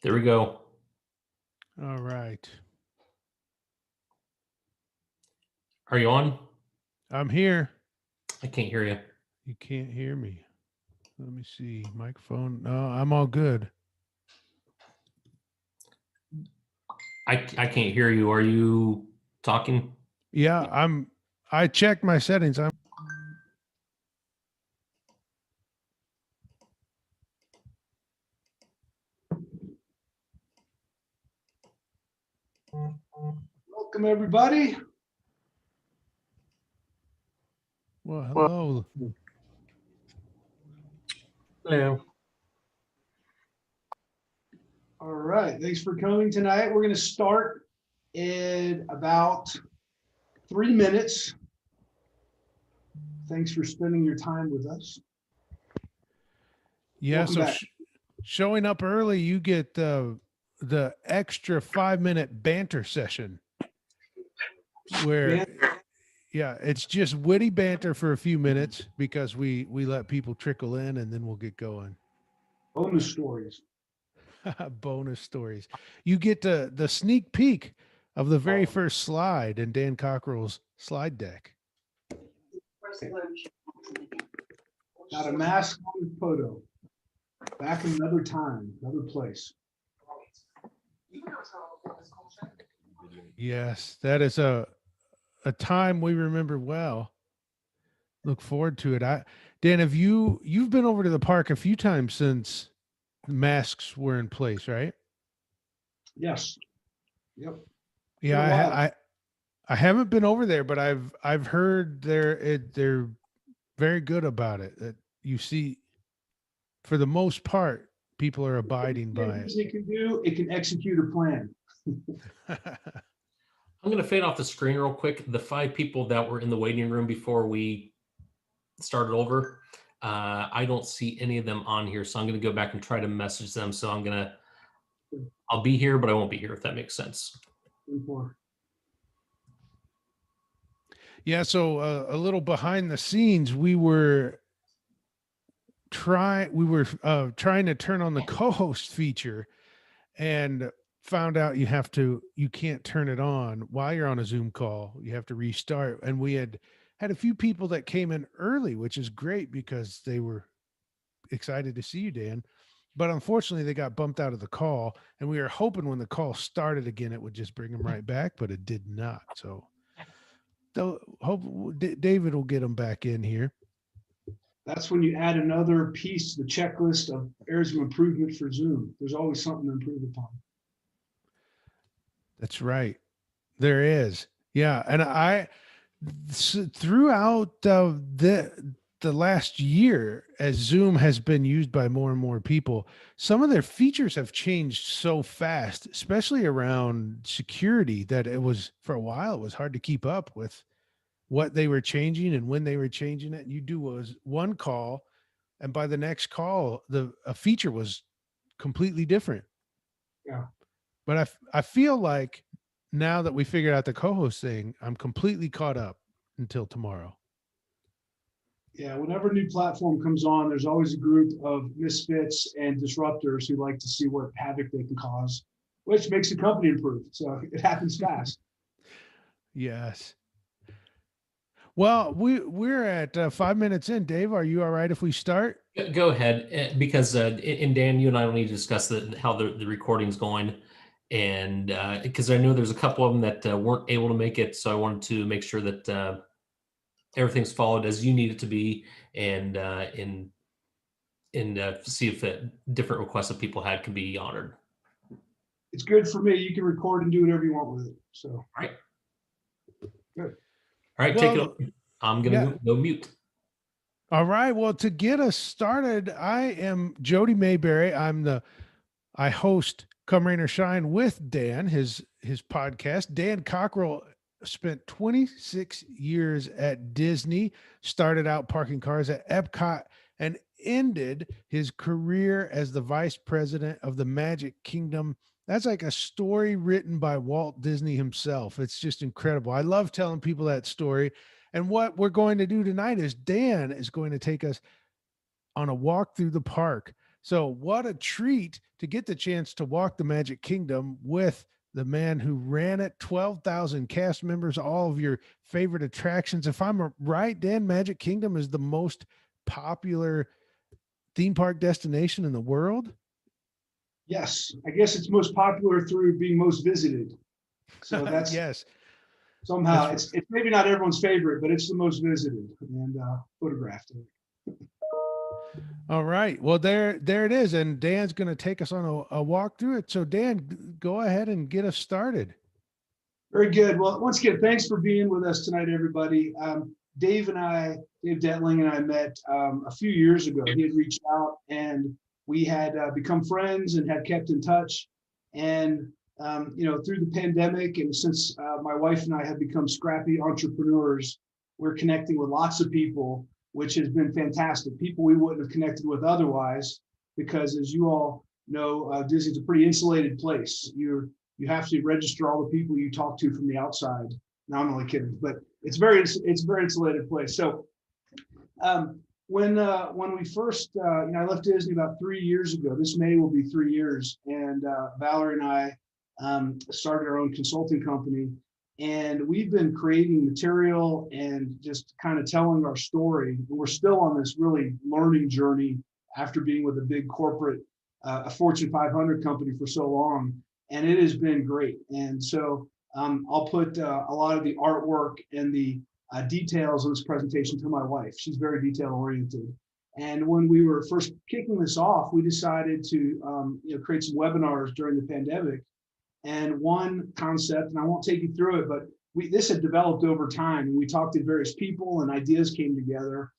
There we go. All right. Are you on? I'm here. I can't hear you. You can't hear me. Let me see. Microphone. No, I'm all good. I can't hear you. Are you talking? Yeah, I checked my settings. Welcome, everybody. Well, hello. Hello. All right. Thanks for coming tonight. We're going to start in about 3 minutes. Thanks for spending your time with us. Yeah, Welcome so back. showing up early, you get the extra 5-minute banter session where yeah, it's just witty banter for a few minutes because we let people trickle in and then we'll get going. Bonus stories. Bonus stories. You get the sneak peek of the very first slide in Dan Cockerell's slide deck. Got a mask on the photo. Back in another time, another place. Yes, that is a time we remember well. Look forward to it. Dan, have you've been over to the park a few times since masks were in place, right? Yes. Yep. Yeah, I haven't been over there, but I've heard they're very good about it. That you see, for the most part, people are abiding by it. It can do. It can execute a plan. I'm going to fade off the screen real quick. The 5 people that were in the waiting room before we started over, I don't see any of them on here, so I'm going to go back and try to message them. So I'll be here, but I won't be here, if that makes sense. Yeah, so a little behind the scenes, we were trying to turn on the co-host feature and found out you can't turn it on while you're on a Zoom call. You have to restart. And we had a few people that came in early, which is great because they were excited to see you, Dan. But unfortunately, they got bumped out of the call, and we were hoping when the call started again, it would just bring them right back, but it did not. So hope David will get them back in here. That's when you add another piece to the checklist of areas of improvement for Zoom. There's always something to improve upon. That's right. There is. Yeah. And throughout the last year, as Zoom has been used by more and more people, some of their features have changed so fast, especially around security, that for a while, it was hard to keep up with what they were changing and when they were changing it. And you do was one call, and by the next call, a feature was completely different. Yeah. But I feel like now that we figured out the co-host thing, I'm completely caught up until tomorrow. Yeah, whenever a new platform comes on, there's always a group of misfits and disruptors who like to see what havoc they can cause, which makes the company improve. So it happens fast. Yes. Well, we're at 5 minutes in. Dave, are you all right if we start? Go ahead, because and Dan, you and I will need to discuss how the recording's going, and because I know there's a couple of them that weren't able to make it, so I wanted to make sure that everything's followed as you need it to be, and see if different requests that people had can be honored. It's good for me. You can record and do whatever you want with it. So all right, good. All right, take it over. I'm gonna go mute. All right. Well, to get us started, I am Jody Mayberry. I host Come Rain or Shine with Dan, his podcast. Dan Cockerell spent 26 years at Disney, started out parking cars at EPCOT, and ended his career as the vice president of the Magic Kingdom. That's like a story written by Walt Disney himself. It's just incredible. I love telling people that story. And what we're going to do tonight is Dan is going to take us on a walk through the park. So, what a treat to get the chance to walk the Magic Kingdom with the man who ran it, 12,000 cast members, all of your favorite attractions. If I'm right, Dan, Magic Kingdom is the most popular theme park destination in the world. Yes, I guess it's most popular through being most visited. So that's yes. Somehow it's maybe not everyone's favorite, but it's the most visited and photographed. All right. Well, there it is. And Dan's going to take us on a walk through it. So Dan, go ahead and get us started. Very good. Well, once again, thanks for being with us tonight, everybody. Dave Detling and I met a few years ago. He had reached out and we had become friends and had kept in touch. And, through the pandemic and since my wife and I have become scrappy entrepreneurs, we're connecting with lots of people, which has been fantastic. People we wouldn't have connected with otherwise, because as you all know, Disney's a pretty insulated place. You have to register all the people you talk to from the outside. No, I'm only kidding, but it's a very insulated place. So when we first, I left Disney about 3 years ago. This May will be 3 years, and Valerie and I started our own consulting company, and we've been creating material and just kind of telling our story. And we're still on this really learning journey after being with a big corporate, a Fortune 500 company for so long, and it has been great. And so I'll put a lot of the artwork and the details of this presentation to my wife. She's very detail oriented. And when we were first kicking this off, we decided to create some webinars during the pandemic. And one concept, and I won't take you through it, but this had developed over time, and we talked to various people and ideas came together.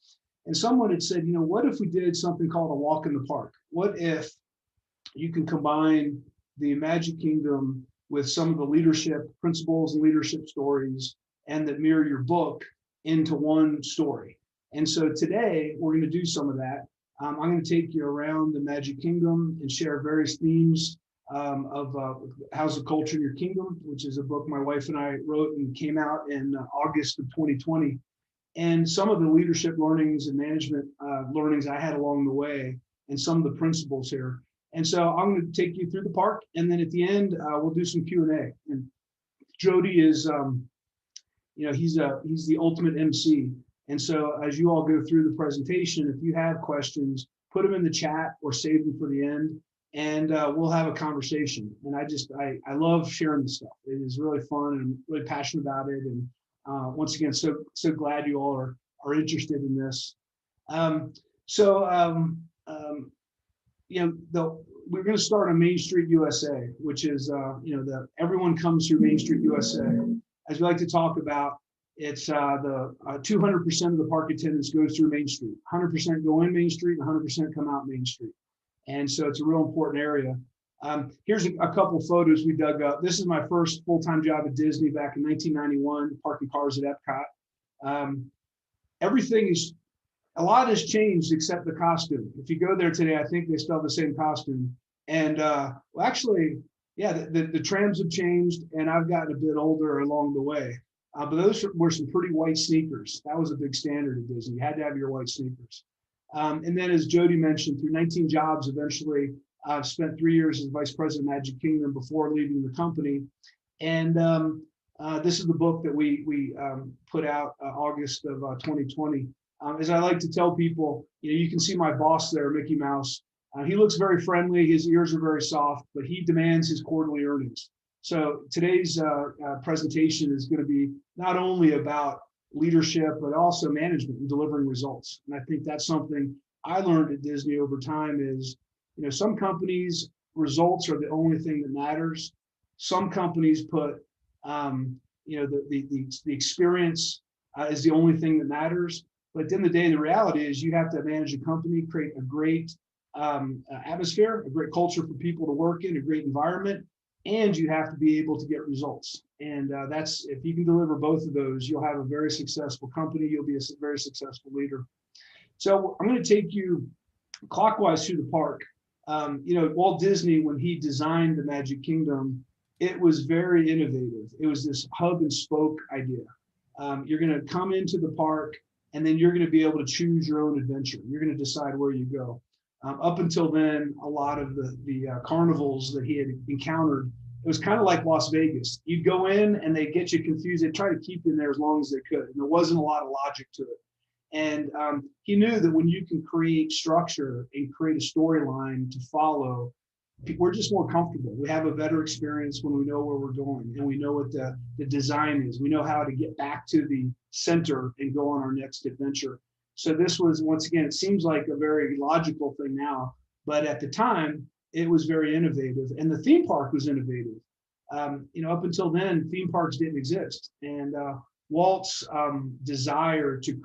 And someone had said, what if we did something called a walk in the park? What if you can combine the Magic Kingdom with some of the leadership principles and leadership stories, and that mirror your book into one story? And so today we're going to do some of that. I'm going to take you around the Magic Kingdom and share various themes of How's the Culture in Your Kingdom, which is a book my wife and I wrote and came out in August of 2020. And some of the leadership learnings and management learnings I had along the way, and some of the principles here. And so I'm going to take you through the park, and then at the end we'll do some Q&A. And Jody is, he's the ultimate MC. And so as you all go through the presentation, if you have questions, put them in the chat or save them for the end, and we'll have a conversation. And I love sharing this stuff. It is really fun, and I'm really passionate about it. And once again, so glad you all are interested in this. We're going to start on Main Street USA, which is everyone comes through Main Street USA. As we like to talk about, it's the 200% of the park attendance goes through Main Street. 100% go in Main Street, and 100% come out Main Street. And so it's a real important area. Here's a couple photos we dug up. This is my first full-time job at Disney back in 1991, parking cars at EPCOT. A lot has changed except the costume. If you go there today, I think they still have the same costume. And the trams have changed, and I've gotten a bit older along the way. But those were some pretty white sneakers. That was a big standard at Disney. You had to have your white sneakers. And then, as Jody mentioned, through 19 jobs, eventually I've spent 3 years as vice president of Magic Kingdom before leaving the company. And this is the book that we put out August of 2020. As I like to tell people, you can see my boss there, Mickey Mouse. He looks very friendly. His ears are very soft, but he demands his quarterly earnings. So today's presentation is going to be not only about leadership, but also management and delivering results. And I think that's something I learned at Disney over time is, some companies, results are the only thing that matters. Some companies put, the experience is the only thing that matters. But at the end of the day, the reality is you have to manage a company, create a great atmosphere, a great culture for people to work in, a great environment. and you have to be able to get results. And that's, if you can deliver both of those, you'll have a very successful company. You'll be a very successful leader. So I'm going to take you clockwise through the park. Walt Disney, when he designed the Magic Kingdom, it was very innovative. It was this hub and spoke idea. You're going to come into the park, and then you're going to be able to choose your own adventure. You're going to decide where you go. Up until then, a lot of the carnivals that he had encountered, it was kind of like Las Vegas. You'd go in and they get you confused. They try to keep you in there as long as they could. And there wasn't a lot of logic to it. And he knew that when you can create structure and create a storyline to follow, we're just more comfortable. We have a better experience when we know where we're going and we know what the design is. We know how to get back to the center and go on our next adventure. So this was, once again, it seems like a very logical thing now, but at the time, it was very innovative. And the theme park was innovative. Up until then, theme parks didn't exist. And Walt's desire to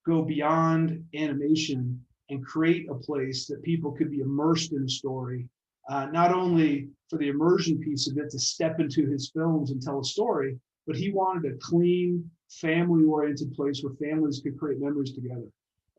go beyond animation and create a place that people could be immersed in a story, not only for the immersion piece of it to step into his films and tell a story, but he wanted a clean, family-oriented place where families could create memories together.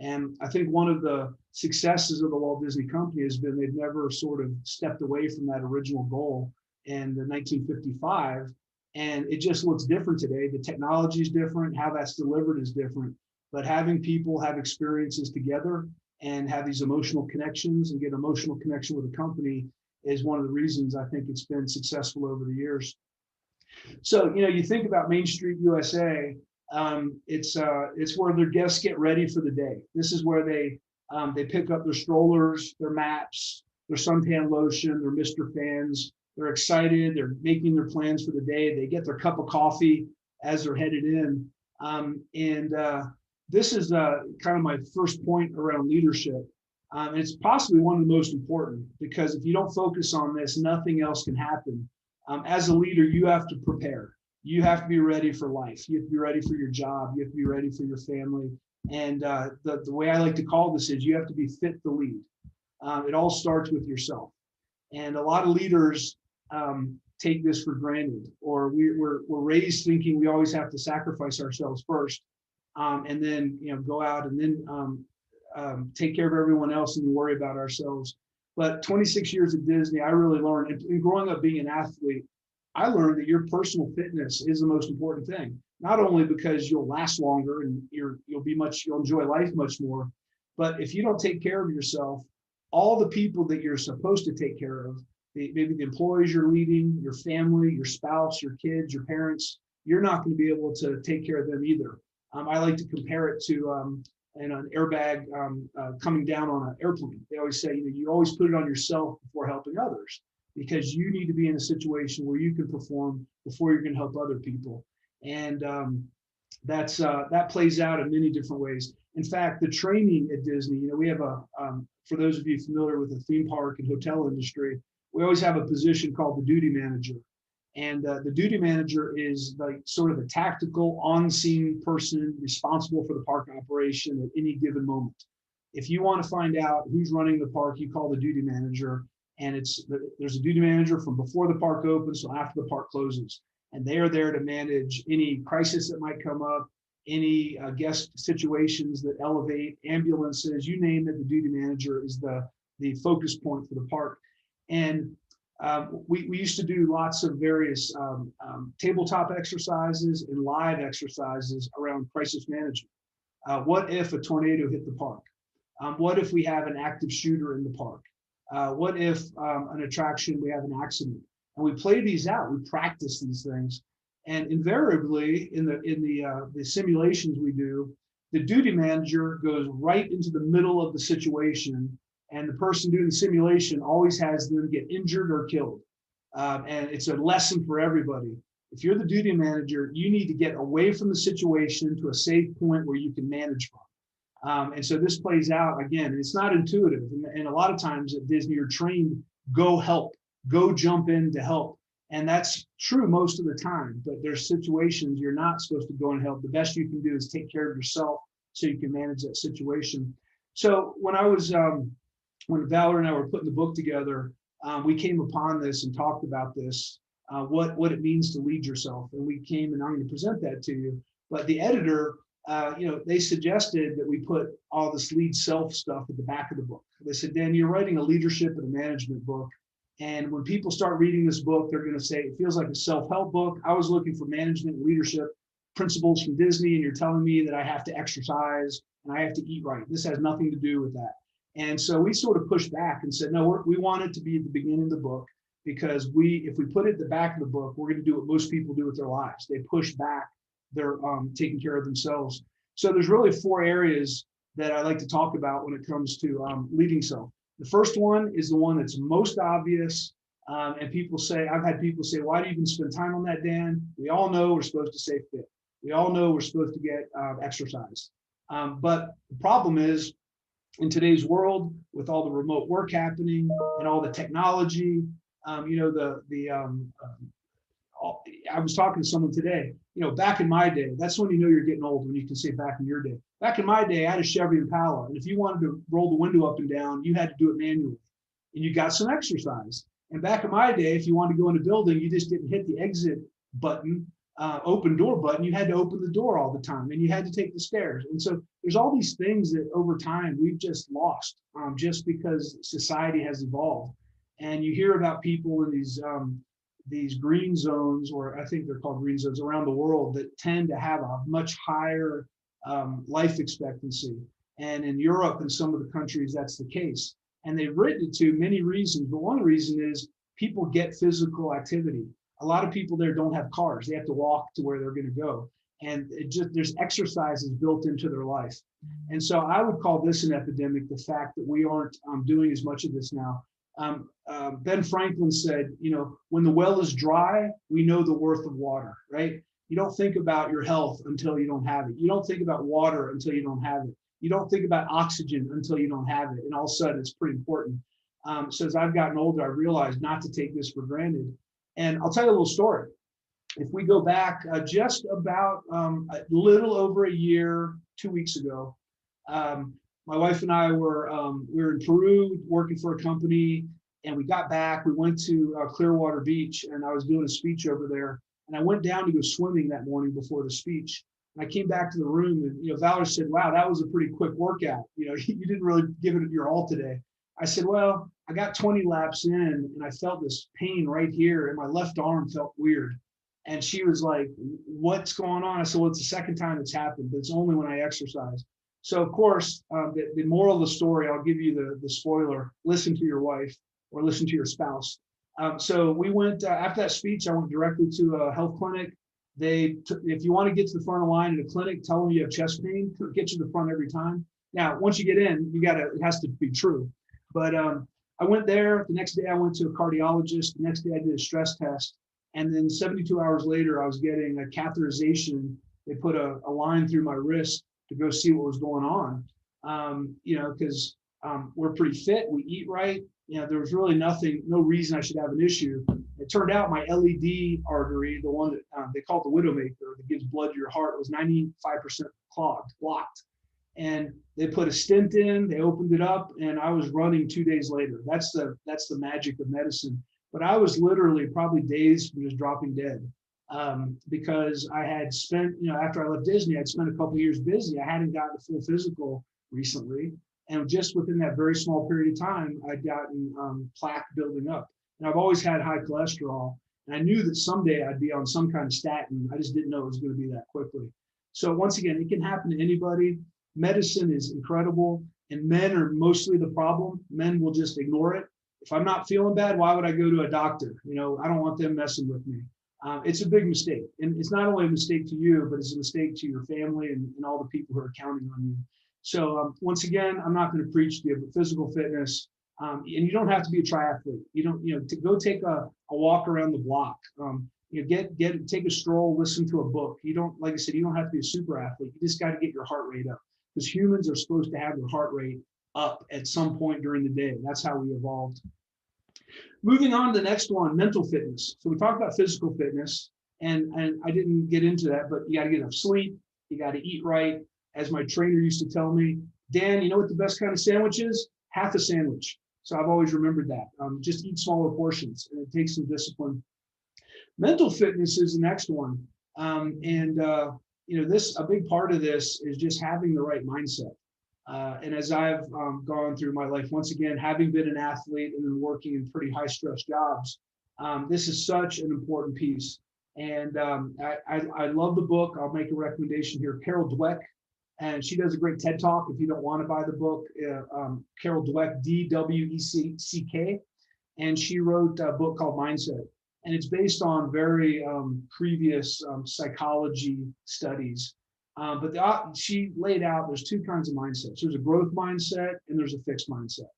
And I think one of the successes of the Walt Disney Company has been they've never sort of stepped away from that original goal in the 1955. And it just looks different today. The technology is different, how that's delivered is different. But having people have experiences together and have these emotional connections and get emotional connection with a company is one of the reasons I think it's been successful over the years. So, you think about Main Street USA, it's where their guests get ready for the day. This is where they pick up their strollers, their maps, their suntan lotion, their Mr. Fans. They're excited. They're making their plans for the day. They get their cup of coffee as they're headed in. This is kind of my first point around leadership. And it's possibly one of the most important, because if you don't focus on this, nothing else can happen. As a leader, you have to prepare. You have to be ready for life. You have to be ready for your job. You have to be ready for your family. And the way I like to call this is you have to be fit to lead. It all starts with yourself. And a lot of leaders take this for granted, or we're raised thinking we always have to sacrifice ourselves first, and then go out and then take care of everyone else and worry about ourselves. But 26 years at Disney, I really learned, and growing up being an athlete, I learned that your personal fitness is the most important thing. Not only because you'll last longer and you'll enjoy life much more, but if you don't take care of yourself, all the people that you're supposed to take care of, maybe the employees you're leading, your family, your spouse, your kids, your parents, you're not going to be able to take care of them either. I like to compare it to an airbag coming down on an airplane. They always say, you always put it on yourself before helping others, because you need to be in a situation where you can perform before you're going to help other people. And that plays out in many different ways. In fact, the training at Disney, we have for those of you familiar with the theme park and hotel industry, we always have a position called the duty manager. And the duty manager is like sort of a tactical on-scene person responsible for the park operation at any given moment. If you want to find out who's running the park, you call the duty manager, and there's a duty manager from before the park opens till after the park closes. And they are there to manage any crisis that might come up, any guest situations that elevate, ambulances, you name it, the duty manager is the focus point for the park. And we used to do lots of various tabletop exercises and live exercises around crisis management. What if a tornado hit the park? What if we have an active shooter in the park? What if an attraction, we have an accident? And we play these out, we practice these things. And invariably in the simulations we do, the duty manager goes right into the middle of the situation, and the person doing the simulation always has them get injured or killed. And it's a lesson for everybody. If you're the duty manager, you need to get away from the situation to a safe point where you can manage from. And so this plays out, again, it's not intuitive. And a lot of times at Disney, you're trained, go help, go jump in to help. And that's true most of the time, but there's situations you're not supposed to go and help. The best you can do is take care of yourself so you can manage that situation. So when Valerie and I were putting the book together, we came upon this and talked about this, what it means to lead yourself. And we came, and I'm going to present that to you. But the editor, they suggested that we put all this lead self stuff at the back of the book. They said, Dan, you're writing a leadership and a management book. And when people start reading this book, they're going to say, it feels like a self-help book. I was looking for management and leadership principles from Disney, and you're telling me that I have to exercise and I have to eat right. This has nothing to do with that. And so we sort of pushed back and said, no, we want it to be at the beginning of the book, because if we put it at the back of the book, we're going to do what most people do with their lives. They push back their taking care of themselves. So there's really 4 areas that I like to talk about when it comes to leading self. The first one is the one that's most obvious. And people say, I've had people say, why do you even spend time on that, Dan? We all know we're supposed to stay fit. We all know we're supposed to get exercise. But the problem is, in today's world, with all the remote work happening and all the technology, I was talking to someone today, back in my day, that's when you know you're getting old, when you can say back in your day. Back in my day, I had a Chevy Impala, and if you wanted to roll the window up and down, you had to do it manually, and you got some exercise. And back in my day, if you wanted to go in a building, you just didn't hit the exit button, open door button. You had to open the door all the time, and you had to take the stairs. And so there's all these things that over time we've just lost, just because society has evolved. And you hear about people in these green zones, or I think they're called green zones, around the world, that tend to have a much higher life expectancy. And in Europe and some of the countries, that's the case. And they've written it to many reasons, but one reason is people get physical activity. A lot of people there don't have cars. They have to walk to where they're going to go. And there's exercises built into their life. And so I would call this an epidemic, the fact that we aren't doing as much of this now. Ben Franklin said, when the well is dry, we know the worth of water, right? You don't think about your health until you don't have it. You don't think about water until you don't have it. You don't think about oxygen until you don't have it. And all of a sudden, it's pretty important. So as I've gotten older, I realized not to take this for granted. And I'll tell you a little story. If we go back just about a little over a year, 2 weeks ago, my wife and I we were in Peru working for a company, and we got back. We went to Clearwater Beach, and I was doing a speech over there. And I went down to go swimming that morning before the speech. And I came back to the room, and Valerie said, "Wow, that was a pretty quick workout. You didn't really give it your all today." I said, "Well, I got 20 laps in, and I felt this pain right here, and my left arm felt weird." And she was like, "What's going on?" I said, "Well, it's the second time it's happened, but it's only when I exercise." So, of course, the moral of the story, I'll give you the spoiler: listen to your wife or listen to your spouse. So we went, after that speech, I went directly to a health clinic. If you want to get to the front of the line at a clinic, tell them you have chest pain, get you to the front every time. Now, once you get in, it has to be true. But I went there. The next day, I went to a cardiologist. The next day, I did a stress test. And then 72 hours later, I was getting a catheterization. They put a line through my wrist to go see what was going on. Because we're pretty fit, we eat right. There was really no reason I should have an issue. It turned out my LED artery, the one that they call it the Widowmaker, that gives blood to your heart, was 95% blocked. And they put a stent in, they opened it up, and I was running 2 days later. That's the magic of medicine. But I was literally probably days from just dropping dead. Because I had spent, after I left Disney, I'd spent a couple of years busy. I hadn't gotten a full physical recently. And just within that very small period of time, I'd gotten plaque building up. And I've always had high cholesterol. And I knew that someday I'd be on some kind of statin. I just didn't know it was going to be that quickly. So once again, it can happen to anybody. Medicine is incredible. And men are mostly the problem. Men will just ignore it. If I'm not feeling bad, why would I go to a doctor? I don't want them messing with me. It's a big mistake. And it's not only a mistake to you, but it's a mistake to your family and all the people who are counting on you. So once again, I'm not going to preach the physical fitness, and you don't have to be a triathlete. To go take a walk around the block. Take a stroll, listen to a book. Like I said, you don't have to be a super athlete. You just got to get your heart rate up, because humans are supposed to have their heart rate up at some point during the day. That's how we evolved. Moving on to the next one, mental fitness. So we talked about physical fitness, and I didn't get into that, but you got to get enough sleep. You got to eat right. As my trainer used to tell me, Dan, you know what the best kind of sandwich is? Half a sandwich. So I've always remembered that. Just eat smaller portions, and it takes some discipline. Mental fitness is the next one. A big part of this is just having the right mindset. And as I've gone through my life, once again, having been an athlete and then working in pretty high stress jobs, this is such an important piece. And I love the book. I'll make a recommendation here. Carol Dweck, and she does a great TED Talk. If you don't want to buy the book, Carol Dweck, D-W-E-C-K, and she wrote a book called Mindset. And it's based on very previous psychology studies. But she laid out, there's two kinds of mindsets. There's a growth mindset and there's a fixed mindset.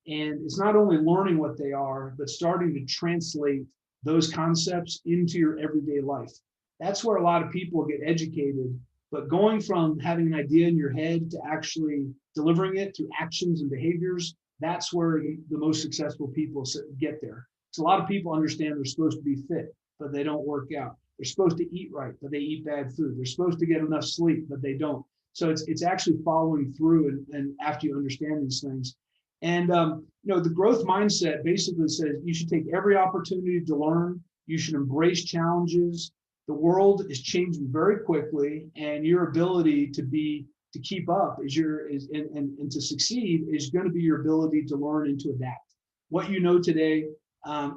And it's not only learning what they are, but starting to translate those concepts into your everyday life. That's where a lot of people get educated, but going from having an idea in your head to actually delivering it through actions and behaviors, that's where the most successful people get there. So a lot of people understand they're supposed to be fit, but they don't work out. They're supposed to eat right, but they eat bad food. They're supposed to get enough sleep, but they don't. So it's actually following through and after you understand these things. And the growth mindset basically says you should take every opportunity to learn. You should embrace challenges. The world is changing very quickly, and your ability to keep up and to succeed is going to be your ability to learn and to adapt. What you know today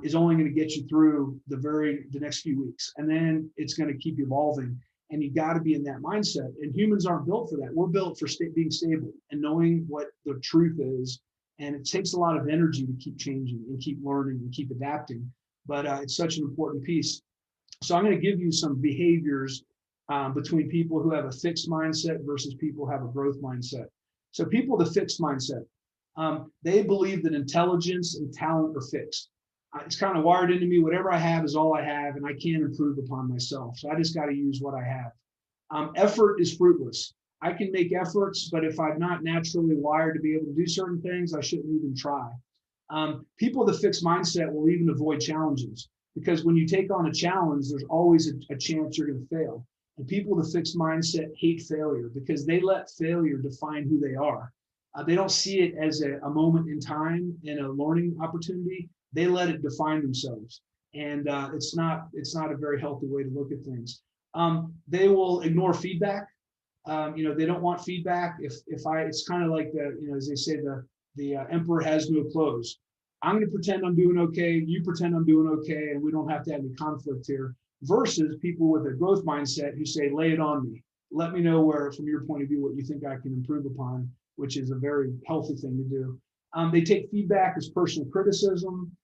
is only going to get you through the next few weeks, and then it's going to keep evolving. And you got to be in that mindset. And humans aren't built for that. We're built for being stable and knowing what the truth is. And it takes a lot of energy to keep changing and keep learning and keep adapting. But it's such an important piece. So I'm going to give you some behaviors between people who have a fixed mindset versus people who have a growth mindset. So people with a fixed mindset, they believe that intelligence and talent are fixed. It's kind of wired into me. Whatever I have is all I have, and I can't improve upon myself. So I just got to use what I have. Effort is fruitless. I can make efforts, but if I'm not naturally wired to be able to do certain things, I shouldn't even try. People with a fixed mindset will even avoid challenges, because when you take on a challenge, there's always a chance you're going to fail. And people with a fixed mindset hate failure because they let failure define who they are. They don't see it as a moment in time and a learning opportunity. They let it define themselves. And it's not a very healthy way to look at things. They will ignore feedback. They don't want feedback. It's kind of like as they say, the emperor has no clothes. I'm going to pretend I'm doing okay. You pretend I'm doing okay, and we don't have to have any conflict here. Versus people with a growth mindset who say, lay it on me. Let me know where, from your point of view, what you think I can improve upon, which is a very healthy thing to do. They take feedback as personal criticism.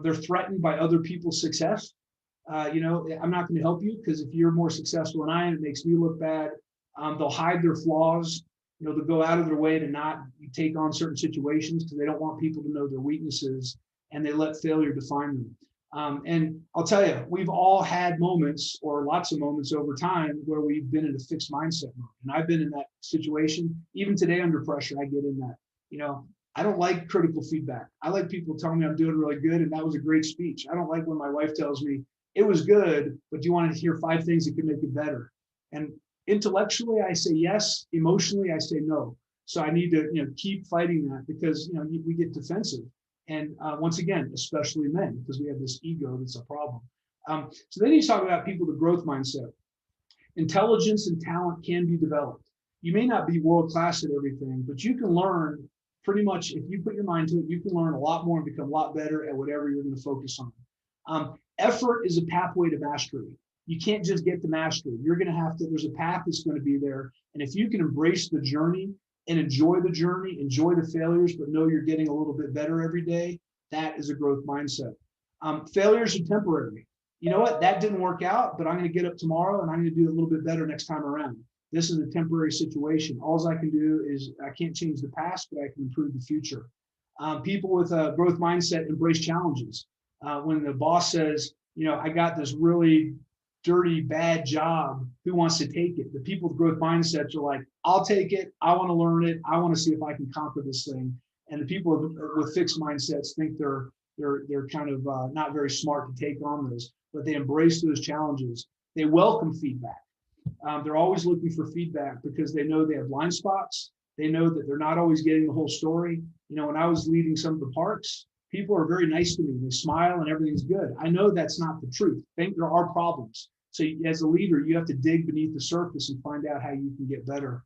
They're threatened by other people's success. I'm not going to help you because if you're more successful than I am, it makes me look bad. They'll hide their flaws. They'll go out of their way to not take on certain situations because they don't want people to know their weaknesses, and they let failure define them. And I'll tell you, we've all had moments, or lots of moments over time, where we've been in a fixed mindset mode. And I've been in that situation. Even today under pressure, I get in that. I don't like critical feedback. I like people telling me I'm doing really good and that was a great speech. I don't like when my wife tells me it was good, but do you want to hear 5 things that could make it better? And intellectually, I say yes. Emotionally, I say no. So I need to keep fighting that because we get defensive. And once again, especially men, because we have this ego that's a problem. So then you talk about people with a growth mindset. Intelligence and talent can be developed. You may not be world class at everything, but you can learn pretty much, if you put your mind to it, you can learn a lot more and become a lot better at whatever you're going to focus on. Effort is a pathway to mastery. You can't just get to mastery. You're going to have to, there's a path that's going to be there. And if you can embrace the journey and enjoy the journey, enjoy the failures, but know you're getting a little bit better every day, that is a growth mindset. Failures are temporary. You know what? That didn't work out, but I'm going to get up tomorrow and I'm going to do a little bit better next time around. This is a temporary situation. All I can do is I can't change the past, but I can improve the future. People with a growth mindset embrace challenges. When the boss says, I got this really dirty, bad job, who wants to take it? The people with growth mindsets are like, I'll take it. I want to learn it. I want to see if I can conquer this thing. And the people with fixed mindsets think they're kind of not very smart to take on those, but they embrace those challenges. They welcome feedback. They're always looking for feedback because they know they have blind spots. They know that they're not always getting the whole story. When I was leading some of the parks, people are very nice to me. They smile and everything's good. I know that's not the truth. I think there are problems. So as a leader, you have to dig beneath the surface and find out how you can get better.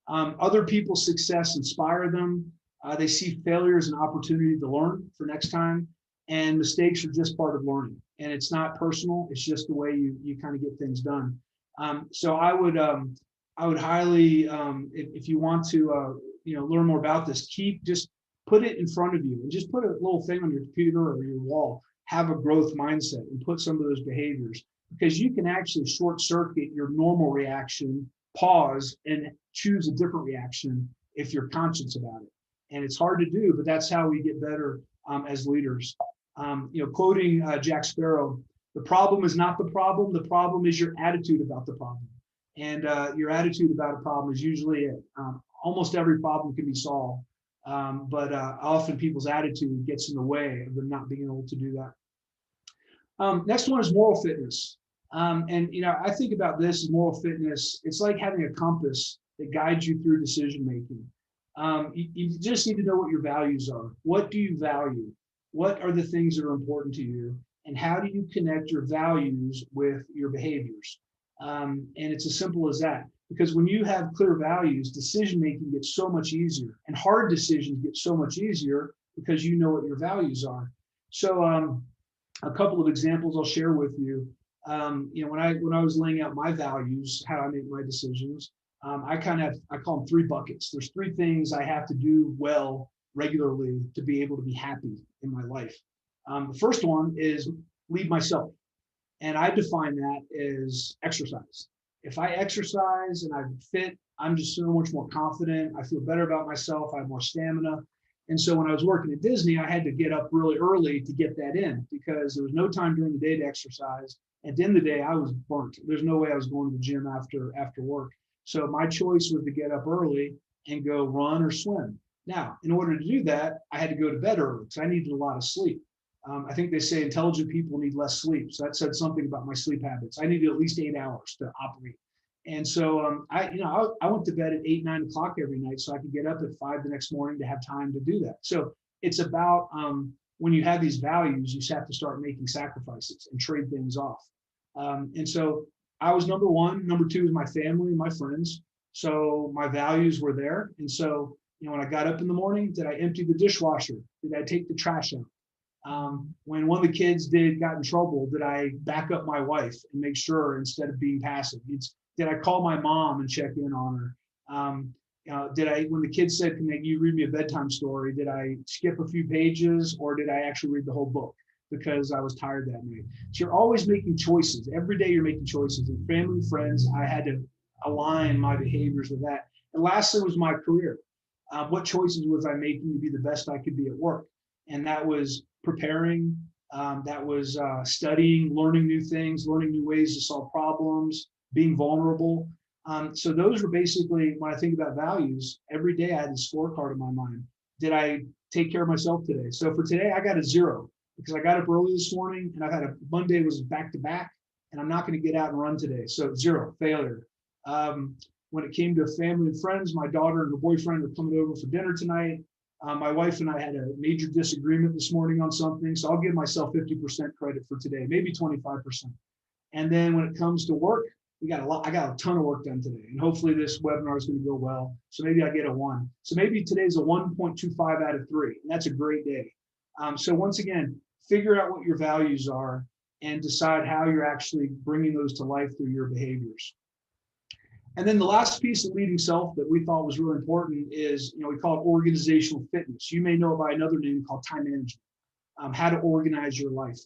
Other people's success inspire them. They see failure as an opportunity to learn for next time. And mistakes are just part of learning. And it's not personal. It's just the way you kind of get things done. So I would highly, if you want to, learn more about this, just put it in front of you and just put a little thing on your computer or your wall. Have a growth mindset and put some of those behaviors, because you can actually short circuit your normal reaction, pause, and choose a different reaction if you're conscious about it. And it's hard to do, but that's how we get better as leaders. Quoting Jack Sparrow, the problem is not the problem is your attitude about the problem. And your attitude about a problem is usually it. Almost every problem can be solved, but often people's attitude gets in the way of them not being able to do that. Next one is moral fitness. I think about this as moral fitness. It's like having a compass that guides you through decision making. You just need to know what your values are. What do you value? What are the things that are important to you? And how do you connect your values with your behaviors? And it's as simple as that. Because when you have clear values, decision making gets so much easier, and hard decisions get so much easier because you know what your values are. So a couple of examples I'll share with you. When I was laying out my values, how I make my decisions, I call them 3 buckets. There's 3 things I have to do well regularly to be able to be happy in my life. The first one is lead myself. And I define that as exercise. If I exercise and I'm fit, I'm just so much more confident. I feel better about myself. I have more stamina. And so when I was working at Disney, I had to get up really early to get that in, because there was no time during the day to exercise. At the end of the day, I was burnt. There's no way I was going to the gym after work. So my choice was to get up early and go run or swim. Now, in order to do that, I had to go to bed early because I needed a lot of sleep. I think they say intelligent people need less sleep. So that said something about my sleep habits. I needed at least 8 hours to operate. And so I went to bed at 8, 9 o'clock every night so I could get up at 5 the next morning to have time to do that. So it's about when you have these values, you just have to start making sacrifices and trade things off. And so I was number 1. Number 2 is my family and my friends. So my values were there. And so, when I got up in the morning, did I empty the dishwasher? Did I take the trash out? When one of the kids got in trouble, did I back up my wife and make sure instead of being passive? Did I call my mom and check in on her? When the kids said, "Can you read me a bedtime story?" Did I skip a few pages, or did I actually read the whole book because I was tired that night? So you're always making choices. Every day you're making choices. And family, friends, I had to align my behaviors with that. And lastly was my career. What choices was I making to be the best I could be at work? And that was preparing, that was studying, learning new things, learning new ways to solve problems, being vulnerable. So those were basically, when I think about values, every day I had a scorecard in my mind. Did I take care of myself today? So for today, I got a 0 because I got up early this morning and I've had Monday was back to back, and I'm not going to get out and run today. So 0, failure. When it came to family and friends, my daughter and her boyfriend are coming over for dinner tonight. My wife and I had a major disagreement this morning on something, so I'll give myself 50% credit for today, maybe 25%. And then when it comes to work, I got a ton of work done today, and hopefully this webinar is going to go well. So maybe I get a 1. So maybe today's a 1.25 out of 3, and that's a great day. So once again, figure out what your values are and decide how you're actually bringing those to life through your behaviors. And then the last piece of leading self that we thought was really important is, we call it organizational fitness. You may know by another name called time management, how to organize your life.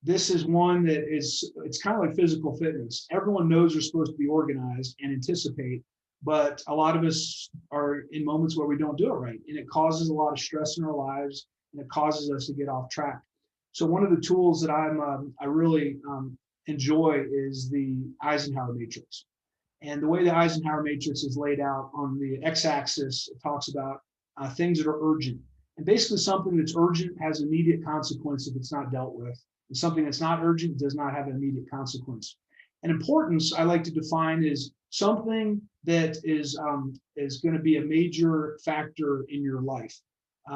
This is one that it's kind of like physical fitness. Everyone knows they're supposed to be organized and anticipate, but a lot of us are in moments where we don't do it right. And it causes a lot of stress in our lives, and it causes us to get off track. So one of the tools that I really enjoy is the Eisenhower matrix. And the way the Eisenhower matrix is laid out on the x-axis, it talks about things that are urgent. And basically something that's urgent has immediate consequence if it's not dealt with. And something that's not urgent does not have an immediate consequence. And importance, I like to define as something that is going to be a major factor in your life.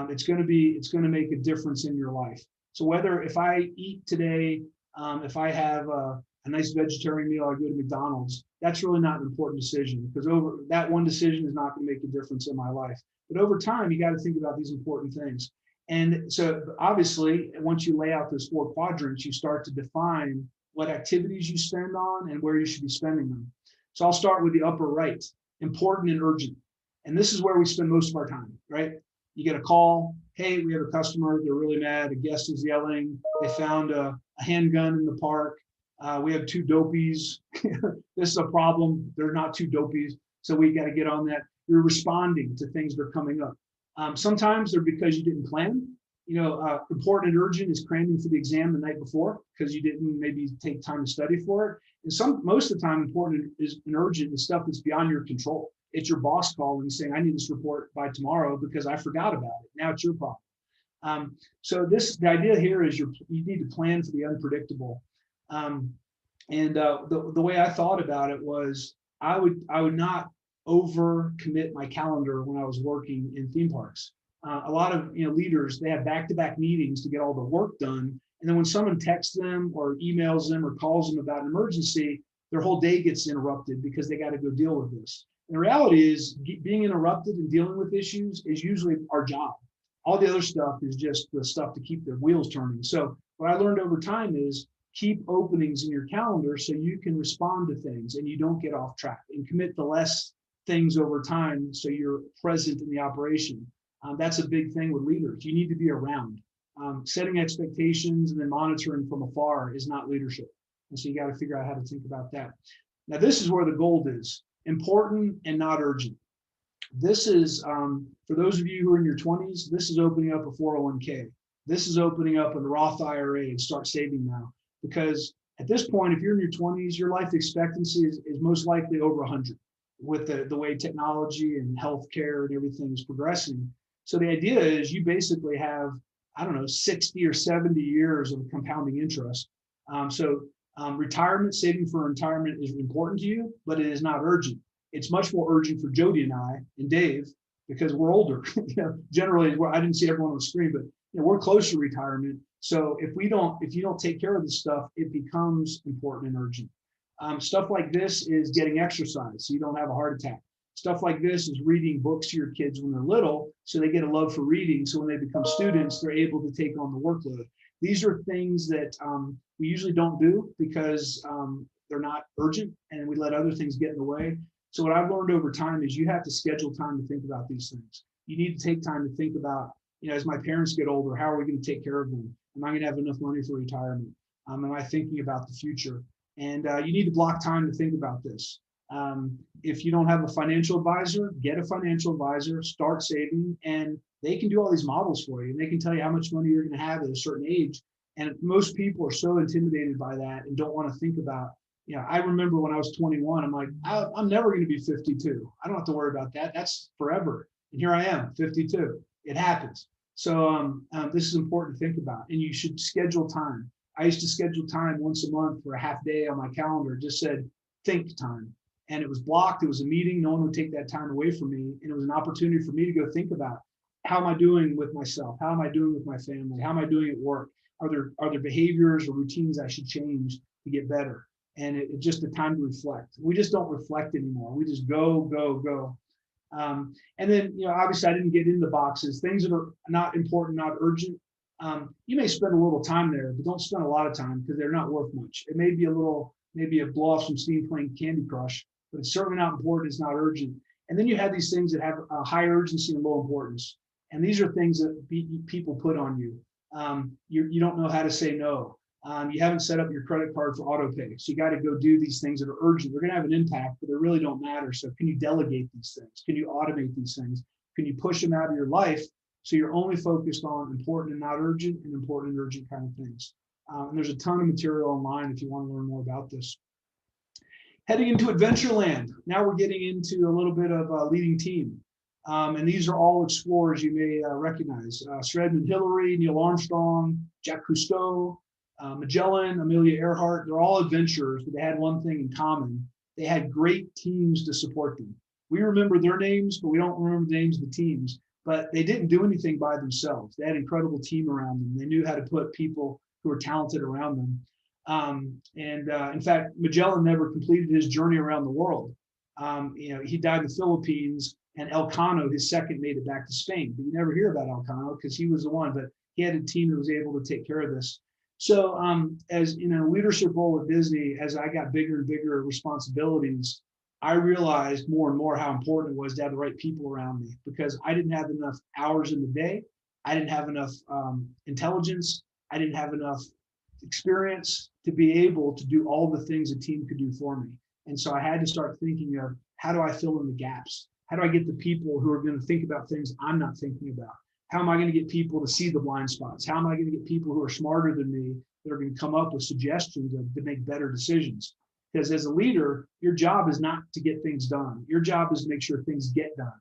It's going to make a difference in your life. So if I eat today, if I have a nice vegetarian meal, I go to McDonald's, that's really not an important decision, because over that one decision is not going to make a difference in my life. But over time, you got to think about these important things. And so obviously, once you lay out those 4 quadrants, you start to define what activities you spend on and where you should be spending them. So I'll start with the upper right, important and urgent. And this is where we spend most of our time, right? You get a call, hey, we have a customer, they're really mad, a guest is yelling, they found a handgun in the park, we have 2 dopies, this is a problem, they're not 2 dopies, so we got to get on that. You're responding to things that are coming up. Sometimes they're because you didn't plan. Important and urgent is cramming for the exam the night before because you didn't maybe take time to study for it. And most of the time, important and urgent is stuff that's beyond your control. It's your boss calling saying, I need this report by tomorrow because I forgot about it. Now it's your problem. So the idea here is you need to plan for the unpredictable. The way I thought about it was I would not overcommit my calendar when I was working in theme parks. A lot of leaders, they have back-to-back meetings to get all the work done. And then when someone texts them or emails them or calls them about an emergency, their whole day gets interrupted because they got to go deal with this. And the reality is being interrupted and dealing with issues is usually our job. All the other stuff is just the stuff to keep the wheels turning. So what I learned over time is keep openings in your calendar so you can respond to things and you don't get off track, and commit to less things over time so you're present in the operation. That's a big thing with leaders. You need to be around. Setting expectations and then monitoring from afar is not leadership. And so you got to figure out how to think about that. Now, this is where the gold is: important and not urgent. This is, for those of you who are in your 20s, this is opening up a 401k. This is opening up a Roth IRA and start saving now. Because at this point, if you're in your 20s, your life expectancy is most likely over 100 with the way technology and healthcare and everything is progressing. So the idea is you basically have, 60 or 70 years of compounding interest. Retirement, saving for retirement is important to you, but it is not urgent. It's much more urgent for Jody and I and Dave because we're older. Generally, I didn't see everyone on the screen, but we're close to retirement. So if you don't take care of this stuff, it becomes important and urgent. Stuff like this is getting exercise so you don't have a heart attack. Stuff like this is reading books to your kids when they're little so they get a love for reading. So when they become students, they're able to take on the workload. These are things that we usually don't do because they're not urgent and we let other things get in the way. So what I've learned over time is you have to schedule time to think about these things. You need to take time to think about, as my parents get older, how are we going to take care of them? Am I going to have enough money for retirement? Am I thinking about the future? And you need to block time to think about this. If you don't have a financial advisor, get a financial advisor, start saving, and they can do all these models for you. And they can tell you how much money you're going to have at a certain age. And most people are so intimidated by that and don't want to think about, I remember when I was 21, I'm like, I'm never going to be 52. I don't have to worry about that. That's forever. And here I am, 52. It happens. So this is important to think about. And you should schedule time. I used to schedule time once a month for a half day on my calendar. It just said, think time. And it was blocked. It was a meeting. No one would take that time away from me. And it was an opportunity for me to go think about, how am I doing with myself? How am I doing with my family? How am I doing at work? Are there behaviors or routines I should change to get better? And it's just a time to reflect. We just don't reflect anymore. We just go, go, go. And then, obviously I didn't get into boxes. Things that are not important, not urgent. You may spend a little time there, but don't spend a lot of time because they're not worth much. It may be maybe a blow off some steam playing Candy Crush, but it's certainly not important. It's not urgent. And then you have these things that have a high urgency and low importance. And these are things that people put on you. You don't know how to say no. You haven't set up your credit card for auto pay. So you got to go do these things that are urgent. They're going to have an impact, but they really don't matter. So can you delegate these things? Can you automate these things? Can you push them out of your life so you're only focused on important and not urgent and important and urgent kind of things? And there's a ton of material online if you want to learn more about this. Heading into Adventureland. Now we're getting into a little bit of a leading team. And these are all explorers you may recognize. Sir Edmund Hillary, Neil Armstrong, Jacques Cousteau, Magellan, Amelia Earhart. They're all adventurers, but they had one thing in common. They had great teams to support them. We remember their names, but we don't remember the names of the teams. but they didn't do anything by themselves. They had an incredible team around them. They knew how to put people who were talented around them. In fact, Magellan never completed his journey around the world. He died in the Philippines, and Elcano, his second, made it back to Spain. But you never hear about Elcano because he was the one, but he had a team that was able to take care of this. So as in a leadership role at Disney, as I got bigger and bigger responsibilities, I realized more and more how important it was to have the right people around me, because I didn't have enough hours in the day. I didn't have enough intelligence. I didn't have enough experience to be able to do all the things a team could do for me. And so I had to start thinking of, how do I fill in the gaps? How do I get the people who are going to think about things I'm not thinking about? How am I going to get people to see the blind spots? How am I going to get people who are smarter than me that are going to come up with suggestions to make better decisions? Because as a leader, your job is not to get things done. Your job is to make sure things get done.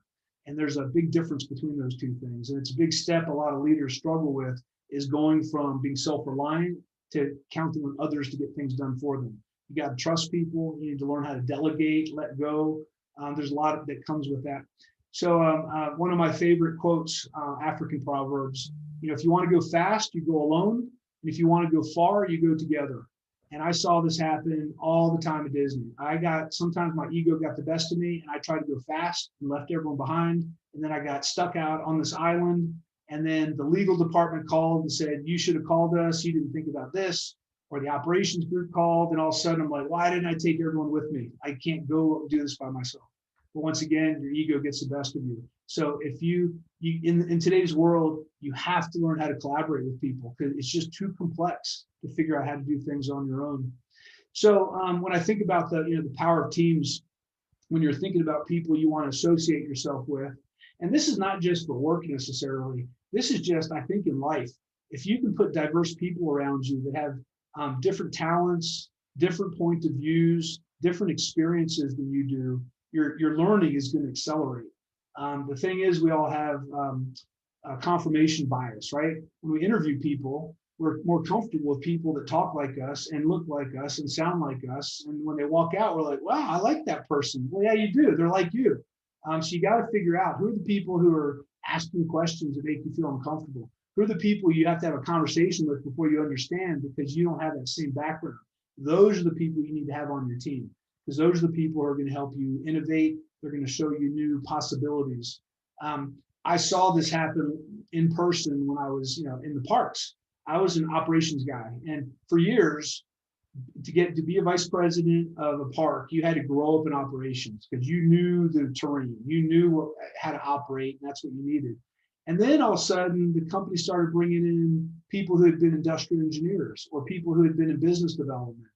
And there's a big difference between those two things. And it's a big step a lot of leaders struggle with, is going from being self-reliant to counting on others to get things done for them. You got to trust people. You need to learn how to delegate, let go. There's a lot that comes with that. So one of my favorite quotes, African proverbs, if you want to go fast, you go alone. And if you want to go far, you go together. And I saw this happen all the time at Disney. Sometimes my ego got the best of me, and I tried to go fast and left everyone behind. And then I got stuck out on this island. And then the legal department called and said, you should have called us. You didn't think about this. Or the operations group called, and all of a sudden I'm like, why didn't I take everyone with me? I can't go do this by myself. But once again, your ego gets the best of you. So if you in today's world, you have to learn how to collaborate with people, because it's just too complex to figure out how to do things on your own. So when I think about the power of teams, when you're thinking about people you want to associate yourself with, and this is not just for work necessarily, this is just, I think, in life. If you can put diverse people around you that have different talents, different point of views, different experiences than you do, your learning is going to accelerate. The thing is, we all have confirmation bias, right? When we interview people, we're more comfortable with people that talk like us and look like us and sound like us. And when they walk out, we're like, wow, I like that person. Well, yeah, you do. They're like you. So you got to figure out, who are the people who are asking questions that make you feel uncomfortable? Who are the people you have to have a conversation with before you understand, because you don't have that same background? Those are the people you need to have on your team, because those are the people who are going to help you innovate. They're going to show you new possibilities. I saw this happen in person when I was, in the parks. I was an operations guy, and for years, to be a vice president of a park, you had to grow up in operations, because you knew the terrain, you knew how to operate, and that's what you needed. And then all of a sudden, the company started bringing in people who had been industrial engineers or people who had been in business development.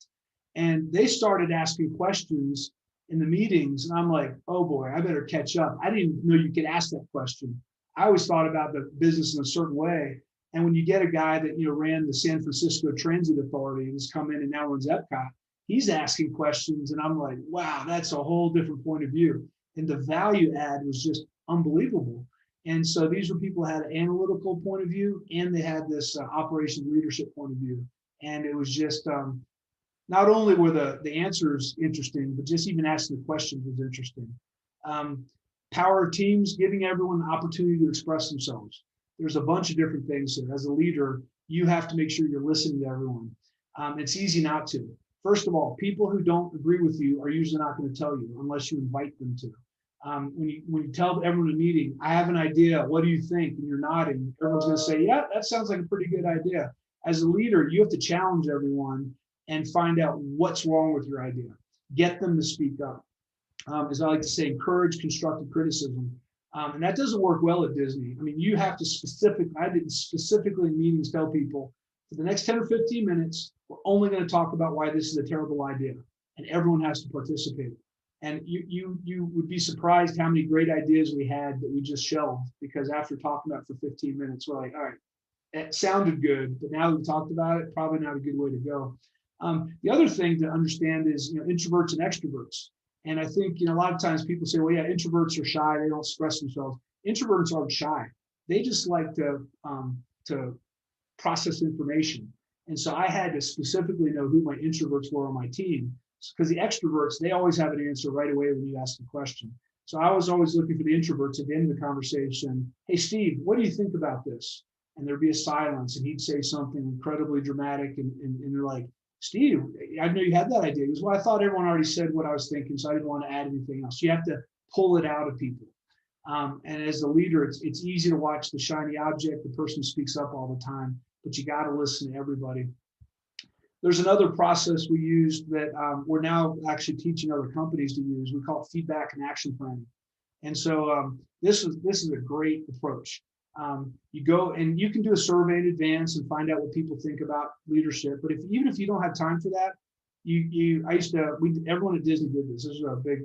And they started asking questions in the meetings. And I'm like, oh boy, I better catch up. I didn't know you could ask that question. I always thought about the business in a certain way. And when you get a guy that ran the San Francisco Transit Authority and has come in and now runs EPCOT, he's asking questions. And I'm like, wow, that's a whole different point of view. And the value add was just unbelievable. And so these were people who had an analytical point of view, and they had this operations leadership point of view. And it was just, not only were the answers interesting, but just even asking the questions was interesting. Power of teams, giving everyone an opportunity to express themselves. There's a bunch of different things here. As a leader, you have to make sure you're listening to everyone. It's easy not to. First of all, people who don't agree with you are usually not going to tell you unless you invite them to. When you tell everyone in a meeting, I have an idea, what do you think? And you're nodding, everyone's going to say, yeah, that sounds like a pretty good idea. As a leader, you have to challenge everyone and find out what's wrong with your idea. Get them to speak up. As I like to say, encourage constructive criticism. And that doesn't work well at Disney. I mean, you have to I didn't specifically in meetings tell people, for the next 10 or 15 minutes, we're only going to talk about why this is a terrible idea. And everyone has to participate. And you would be surprised how many great ideas we had that we just shelved, because after talking about it for 15 minutes, we're like, all right, it sounded good, but now that we talked about it, probably not a good way to go. The other thing to understand is, introverts and extroverts. And I think, a lot of times people say, well, yeah, introverts are shy. They don't express themselves. Introverts aren't shy. They just like to process information. And so I had to specifically know who my introverts were on my team, because the extroverts, they always have an answer right away when you ask a question. So I was always looking for the introverts at the end of the conversation. Hey, Steve, what do you think about this? And there'd be a silence, and he'd say something incredibly dramatic, and they're like, Steve, I know you had that idea. He goes, well, I thought everyone already said what I was thinking, so I didn't want to add anything else. You have to pull it out of people. And as a leader, it's easy to watch the shiny object, the person who speaks up all the time, but you got to listen to everybody. There's another process we used that we're now actually teaching other companies to use. We call it feedback and action planning. And so this is a great approach. You go and you can do a survey in advance and find out what people think about leadership. But even if you don't have time for that, everyone at Disney did this. This is a big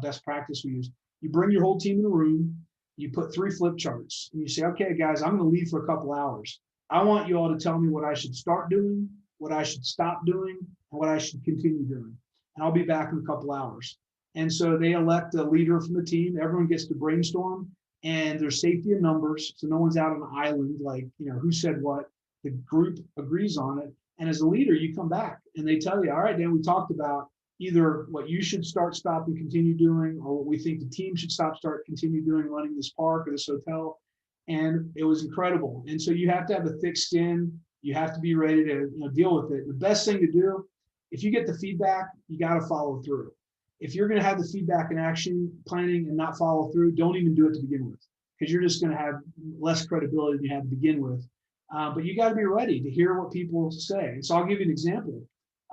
best practice we use. You bring your whole team in a room, you put 3 flip charts, and you say, okay, guys, I'm going to leave for a couple hours. I want you all to tell me what I should start doing, what I should stop doing, and what I should continue doing. And I'll be back in a couple hours. And so they elect a leader from the team. Everyone gets to brainstorm, and there's safety in numbers. So no one's out on an island, like, who said what. The group agrees on it. And as a leader, you come back and they tell you, all right, Dan, we talked about either what you should start, stop, and continue doing, or what we think the team should stop, start, continue doing, running this park or this hotel. And it was incredible. And so you have to have a thick skin. You have to be ready to deal with it. The best thing to do, if you get the feedback, you got to follow through. If you're going to have the feedback and action planning and not follow through, don't even do it to begin with, because you're just going to have less credibility than you had to begin with. But you got to be ready to hear what people say. And so I'll give you an example.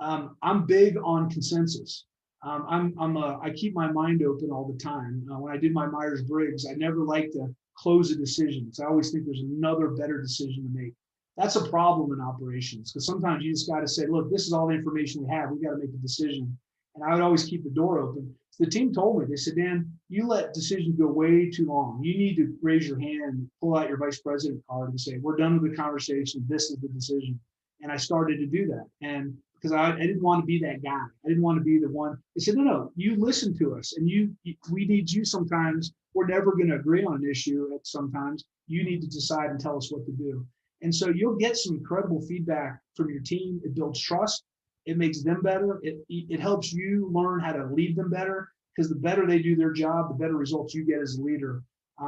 I'm big on consensus. I keep my mind open all the time. When I did my Myers-Briggs, I never like to close a decision. So I always think there's another better decision to make. That's a problem in operations, because sometimes you just got to say, look, this is all the information we have. We got to make a decision. And I would always keep the door open. The team told me, they said, Dan, you let decisions go way too long. You need to raise your hand, pull out your vice president card and say, we're done with the conversation. This is the decision. And I started to do that. And because I didn't want to be that guy. I didn't want to be the one. They said, no, you listen to us, and we need you sometimes. We're never going to agree on an issue at sometimes. You need to decide and tell us what to do. And so you'll get some incredible feedback from your team. It builds trust. It makes them better. It helps you learn how to lead them better, because the better they do their job, the better results you get as a leader.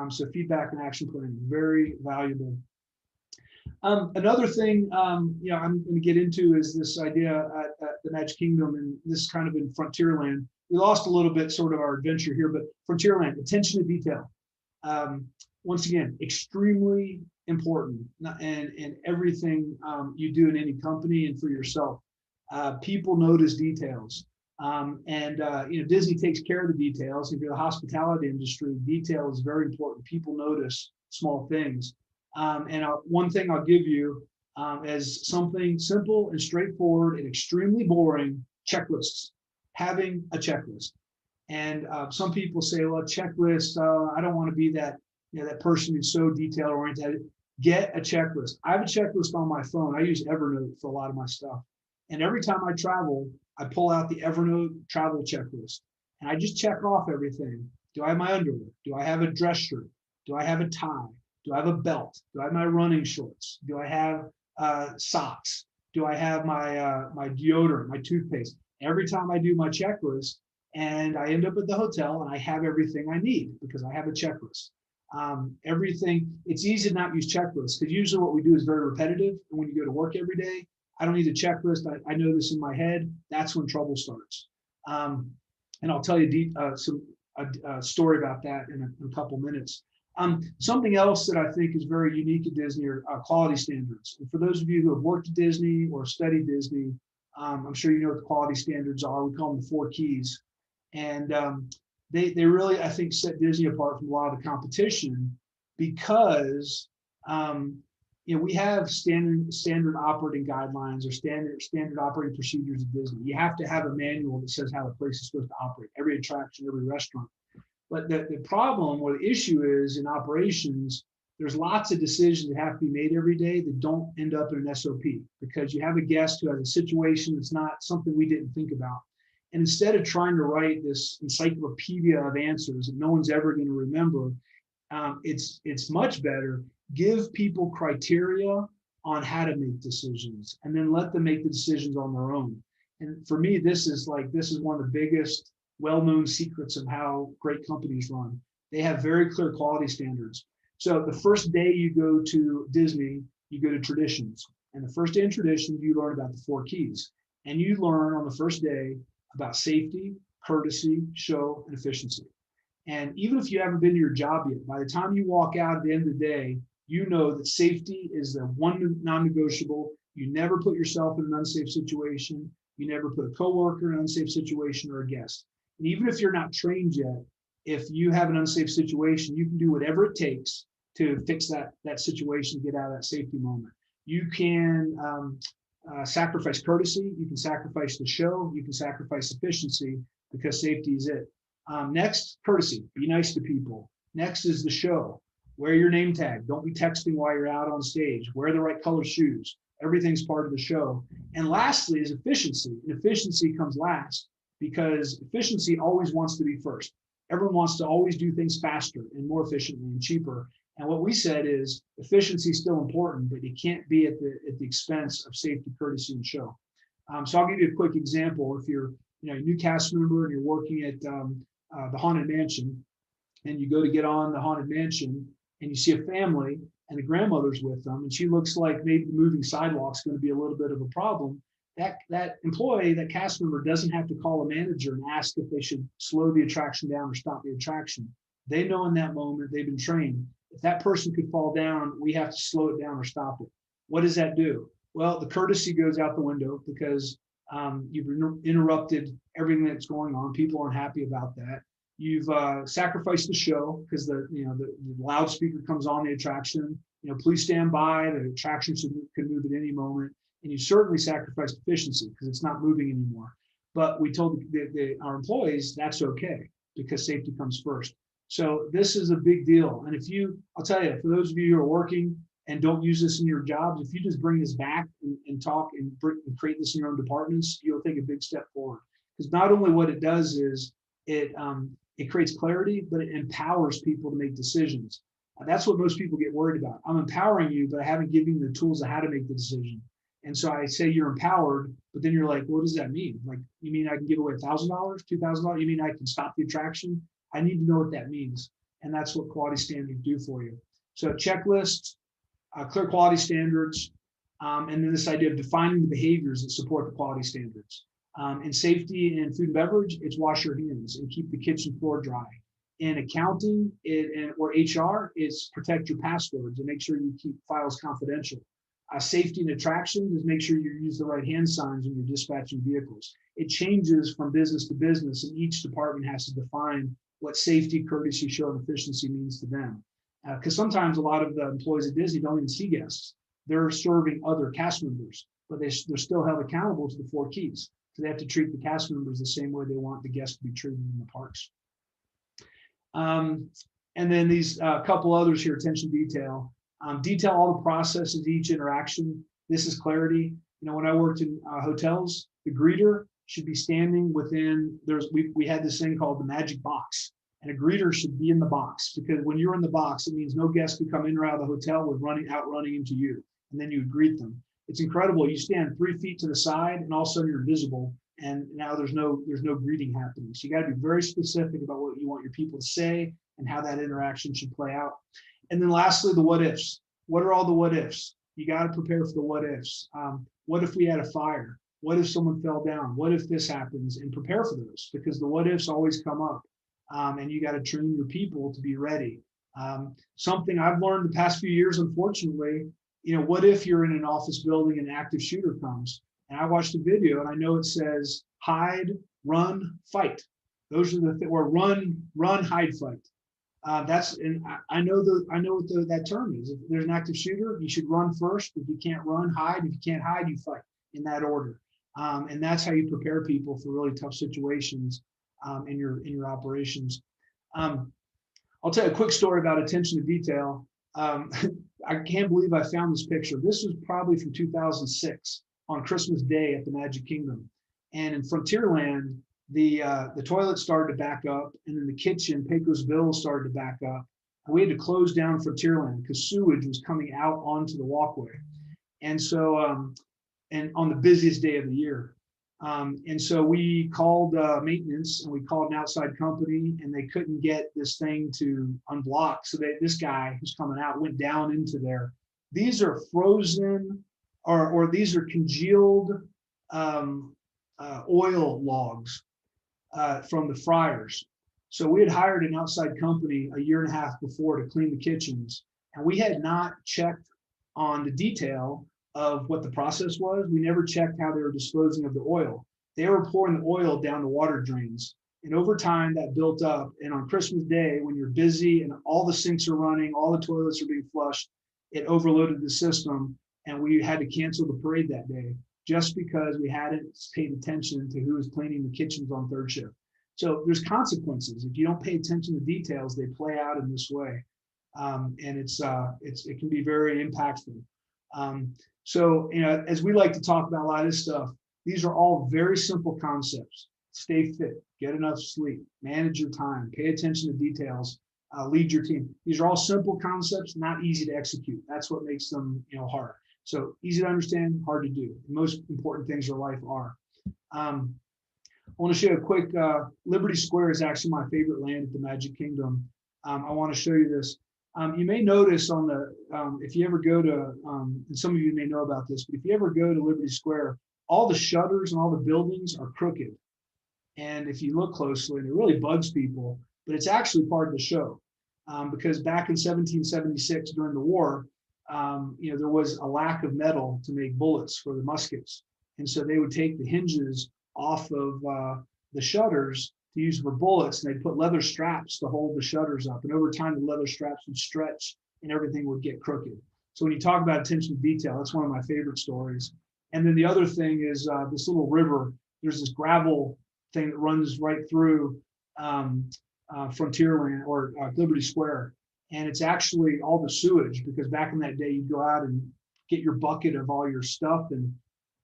So feedback and action planning, very valuable. Another thing, I'm going to get into is this idea at the Magic Kingdom, and this is kind of in Frontierland. We lost a little bit sort of our adventure here, but Frontierland, attention to detail. Once again, extremely important, and everything you do in any company and for yourself. People notice details. Disney takes care of the details. If you're the hospitality industry, detail is very important. People notice small things. One thing I'll give you as something simple and straightforward and extremely boring: checklists. Having a checklist. And some people say, well, a checklist, I don't want to be that, that person who's so detail oriented. Get a checklist. I have a checklist on my phone. I use Evernote for a lot of my stuff. And every time I travel, I pull out the Evernote travel checklist, and I just check off everything. Do I have my underwear? Do I have a dress shirt? Do I have a tie? Do I have a belt? Do I have my running shorts? Do I have socks? Do I have my deodorant, my toothpaste? Every time I do my checklist, and I end up at the hotel, and I have everything I need because I have a checklist. Everything, it's easy to not use checklists, because usually what we do is very repetitive. And when you go to work every day, I don't need a checklist. I know this in my head. That's when trouble starts. And I'll tell you a story about that in a couple minutes. Something else that I think is very unique at Disney are quality standards. And for those of you who have worked at Disney or studied Disney, I'm sure you know what the quality standards are. We call them the 4 keys. And they really, I think, set Disney apart from a lot of the competition, because we have standard operating guidelines or standard operating procedures at Disney. You have to have a manual that says how a place is supposed to operate, every attraction, every restaurant. But the problem or the issue is, in operations, there's lots of decisions that have to be made every day that don't end up in an SOP, because you have a guest who has a situation that's not something we didn't think about. And instead of trying to write this encyclopedia of answers that no one's ever going to remember, it's much better. Give people criteria on how to make decisions, and then let them make the decisions on their own. And for me, this is one of the biggest well-known secrets of how great companies run. They have very clear quality standards. So the first day you go to Disney, you go to traditions. And the first day in traditions, you learn about the 4 keys. And you learn on the first day about safety, courtesy, show, and efficiency. And even if you haven't been to your job yet, by the time you walk out at the end of the day, you know that safety is the one non-negotiable. You never put yourself in an unsafe situation. You never put a coworker in an unsafe situation or a guest. And even if you're not trained yet, if you have an unsafe situation, you can do whatever it takes to fix that situation, get out of that safety moment. You can sacrifice courtesy. You can sacrifice the show. You can sacrifice efficiency because safety is it. Next, courtesy. Be nice to people. Next is the show. Wear your name tag. Don't be texting while you're out on stage. Wear the right color shoes. Everything's part of the show. And lastly is efficiency. And efficiency comes last because efficiency always wants to be first. Everyone wants to always do things faster and more efficiently and cheaper. And what we said is efficiency is still important, but it can't be at the expense of safety, courtesy, and show. So I'll give you a quick example. If you're a new cast member and you're working at the Haunted Mansion, and you go to get on the Haunted Mansion, and you see a family, and the grandmother's with them, and she looks like maybe the moving sidewalk's going to be a little bit of a problem. That employee, that cast member, doesn't have to call a manager and ask if they should slow the attraction down or stop the attraction. They know in that moment, they've been trained. If that person could fall down, we have to slow it down or stop it. What does that do? Well, the courtesy goes out the window because you've interrupted everything that's going on. People aren't happy about that. You've sacrificed the show because the loudspeaker comes on the attraction. Please stand by. The attraction could move at any moment. And you certainly sacrificed efficiency because it's not moving anymore. But we told our employees that's okay because safety comes first. So this is a big deal. And I'll tell you, for those of you who are working and don't use this in your jobs, if you just bring this back and talk and create this in your own departments, you'll take a big step forward. Because not only what it does is it creates clarity, but it empowers people to make decisions. That's what most people get worried about. I'm empowering you, but I haven't given you the tools of how to make the decision. And so I say you're empowered, but then you're like, what does that mean? Like, you mean I can give away $1,000, $2,000? You mean I can stop the attraction? I need to know what that means. And that's what quality standards do for you. So checklists, clear quality standards, and then this idea of defining the behaviors that support the quality standards. In safety and food and beverage, it's wash your hands and keep the kitchen floor dry. In accounting or HR, it's protect your passwords and make sure you keep files confidential. Safety and attraction is make sure you use the right hand signs when you're dispatching vehicles. It changes from business to business, and each department has to define what safety, courtesy, show, and efficiency means to them. Because sometimes a lot of the employees at Disney don't even see guests. They're serving other cast members, but they're still held accountable to the 4 keys. So they have to treat the cast members the same way they want the guests to be treated in the parks. And then these couple others here, attention to detail. Detail all the processes, each interaction. This is clarity. When I worked in hotels, the greeter should be standing within, we had this thing called the magic box. And a greeter should be in the box because when you're in the box, it means no guest could come in or out of the hotel with outrunning into you. And then you would greet them. It's incredible. You stand 3 feet to the side and all of a sudden you're visible. And now there's no greeting happening. So you got to be very specific about what you want your people to say and how that interaction should play out. And then lastly, the what ifs. What are all the what ifs? You got to prepare for the what ifs. What if we had a fire? What if someone fell down? What if this happens? And prepare for those because the what ifs always come up. And you got to train your people to be ready. Something I've learned the past few years, unfortunately, what if you're in an office building and an active shooter comes? And I watched a video and I know it says hide, run, fight. Those are the or run, hide, fight. I know what that term is. If there's an active shooter, you should run first. If you can't run, hide. If you can't hide, you fight in that order. And that's how you prepare people for really tough situations in your operations. I'll tell you a quick story about attention to detail. I can't believe I found this picture. This was probably from 2006 on Christmas Day at the Magic Kingdom. And in Frontierland, the toilet started to back up, and then the kitchen, Pecos Bill, started to back up. And we had to close down Frontierland because sewage was coming out onto the walkway. And so, and on the busiest day of the year. And so we called maintenance, and we called an outside company, and they couldn't get this thing to unblock. So this guy who's coming out went down into there. These are frozen, or these are congealed oil logs from the fryers. So we had hired an outside company a year and a half before to clean the kitchens, and we had not checked on the detail of what the process was. We never checked how they were disposing of the oil. They were pouring the oil down the water drains. And over time that built up. And on Christmas Day, when you're busy and all the sinks are running, all the toilets are being flushed, it overloaded the system. And we had to cancel the parade that day just because we hadn't paid attention to who was cleaning the kitchens on third shift. So there's consequences. If you don't pay attention to details, they play out in this way. And it can be very impactful. So, as we like to talk about a lot of this stuff, these are all very simple concepts. Stay fit, get enough sleep, manage your time, pay attention to details, lead your team. These are all simple concepts, not easy to execute. That's what makes them, hard. So easy to understand, hard to do. The most important things in life are. I want to show you a quick, Liberty Square is actually my favorite land at the Magic Kingdom. I want to show you this. You may notice on the, if you ever go to, and some of you may know about this, but if you ever go to Liberty Square, all the shutters and all the buildings are crooked. And if you look closely, and it really bugs people, but it's actually part of the show. Because back in 1776 during the war, there was a lack of metal to make bullets for the muskets. And so they would take the hinges off of the shutters to use for bullets, and they'd put leather straps to hold the shutters up. And over time, the leather straps would stretch and everything would get crooked. So when you talk about attention to detail, that's one of my favorite stories. And then the other thing is this little river. There's this gravel thing that runs right through Frontierland or Liberty Square. And it's actually all the sewage, because back in that day, you'd go out and get your bucket of all your stuff and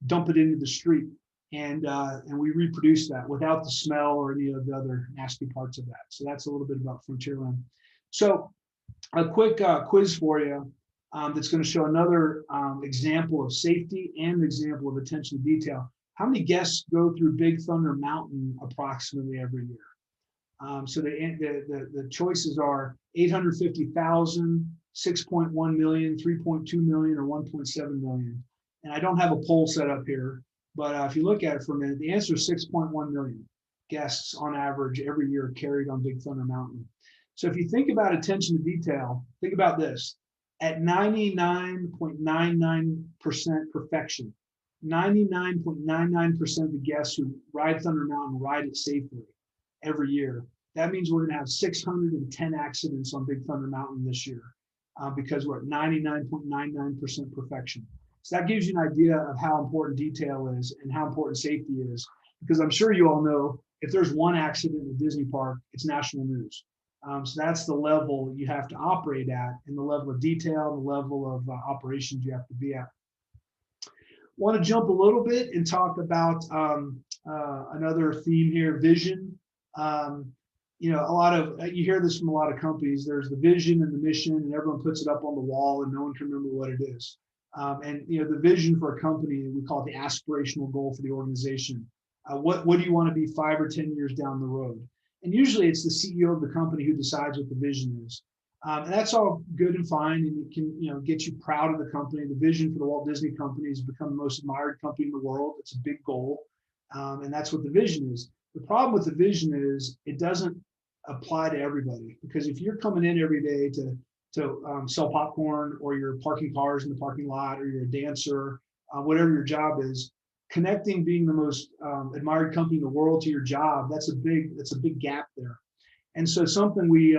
dump it into the street. And we reproduce that without the smell or any of the other nasty parts of that. So that's a little bit about Frontierland. So a quick quiz for you that's going to show another example of safety and an example of attention to detail. How many guests go through Big Thunder Mountain approximately every year? So the choices are 850,000, 6.1 million, 3.2 million, or 1.7 million. And I don't have a poll set up here, but if you look at it for a minute, the answer is 6.1 million guests on average every year carried on Big Thunder Mountain. So if you think about attention to detail, think about this. At 99.99% perfection, 99.99% of the guests who ride Thunder Mountain ride it safely every year. That means we're going to have 610 accidents on Big Thunder Mountain this year because we're at 99.99% perfection. So that gives you an idea of how important detail is and how important safety is, because I'm sure you all know if there's one accident in a Disney park, it's national news. So that's the level you have to operate at, and the level of detail, the level of operations you have to be at. Want to jump a little bit and talk about another theme here, vision. A lot of, you hear this from a lot of companies, there's the vision and the mission, and everyone puts it up on the wall and no one can remember what it is. The vision for a company, we call it the aspirational goal for the organization. What do you want to be 5 or 10 years down the road? And usually it's the CEO of the company who decides what the vision is. And that's all good and fine, and it can get you proud of the company. The vision for the Walt Disney Company is to become the most admired company in the world. It's a big goal, and that's what the vision is. The problem with the vision is it doesn't apply to everybody, because if you're coming in every day to sell popcorn, or you're parking cars in the parking lot, or you're a dancer, whatever your job is, connecting being the most admired company in the world to your job, that's a big gap there. And so something we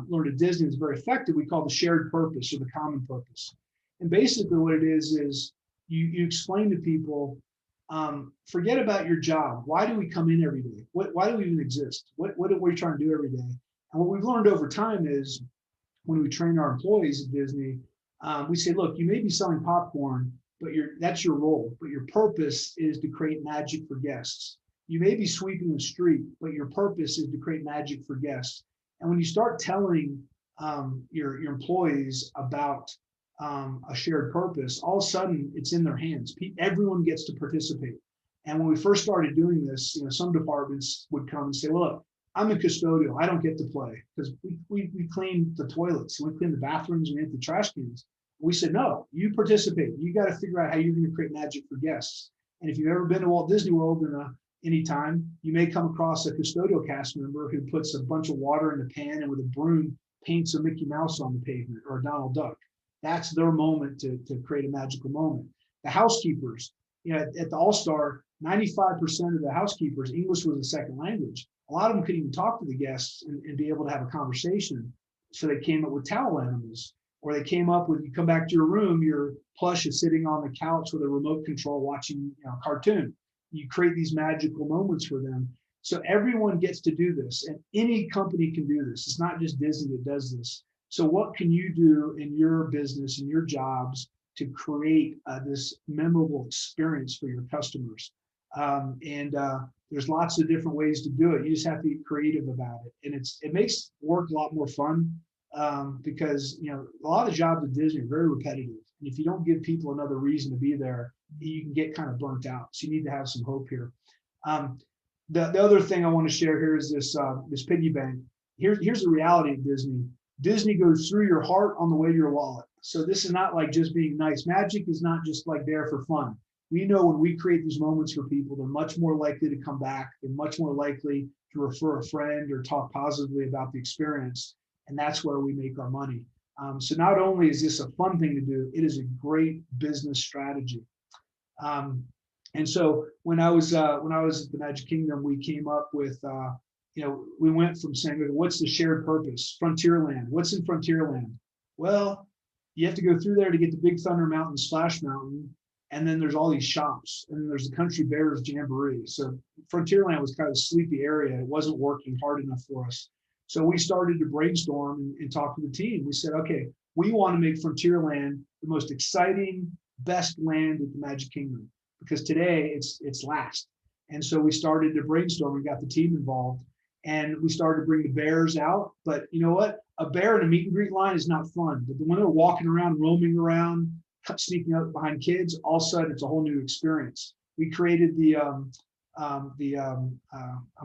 learned at Disney is very effective, we call the shared purpose or the common purpose. And basically what it is you explain to people, forget about your job. Why do we come in every day? Why do we even exist? What are we trying to do every day? And what we've learned over time is when we train our employees at Disney, we say, look, you may be selling popcorn, but that's your role. But your purpose is to create magic for guests. You may be sweeping the street, but your purpose is to create magic for guests. And when you start telling your employees about a shared purpose, all of a sudden it's in their hands. Everyone gets to participate. And when we first started doing this, some departments would come and say, well, look, I'm a custodial. I don't get to play because we clean the toilets, we clean the bathrooms, we empty trash cans. We said, no, you participate. You got to figure out how you're going to create magic for guests. And if you've ever been to Walt Disney World anytime, you may come across a custodial cast member who puts a bunch of water in a pan and with a broom paints a Mickey Mouse on the pavement or a Donald Duck. That's their moment to create a magical moment. The housekeepers, at the All-Star, 95% of the housekeepers, English was a second language. A lot of them couldn't even talk to the guests and be able to have a conversation. So they came up with towel animals, or they came up with, you come back to your room, your plush is sitting on the couch with a remote control watching a cartoon. You create these magical moments for them. So everyone gets to do this, and any company can do this. It's not just Disney that does this. So what can you do in your business, in your jobs, to create this memorable experience for your customers? There's lots of different ways to do it. You just have to be creative about it. And it makes work a lot more fun because, a lot of jobs at Disney are very repetitive. And if you don't give people another reason to be there, you can get kind of burnt out. So you need to have some hope here. The other thing I want to share here is this piggy bank. Here's the reality of Disney. Disney goes through your heart on the way to your wallet. So this is not like just being nice. Magic is not just like there for fun. We know when we create these moments for people, they're much more likely to come back. They're much more likely to refer a friend or talk positively about the experience. And that's where we make our money. So not only is this a fun thing to do, it is a great business strategy. And so when I was at the Magic Kingdom, we came up with, we went from saying, what's the shared purpose? Frontierland. What's in Frontierland? Well, you have to go through there to get to Big Thunder Mountain, Splash Mountain. And then there's all these shops, and then there's the Country Bears Jamboree. So Frontierland was kind of a sleepy area. It wasn't working hard enough for us. So we started to brainstorm and talk to the team. We said, okay, we want to make Frontierland the most exciting, best land at the Magic Kingdom, because today it's last. And so we started to brainstorm and got the team involved, and we started to bring the bears out. But you know what? A bear in a meet and greet line is not fun. But when they're walking around, roaming around, sneaking up behind kids, all of a sudden it's a whole new experience. We created I'm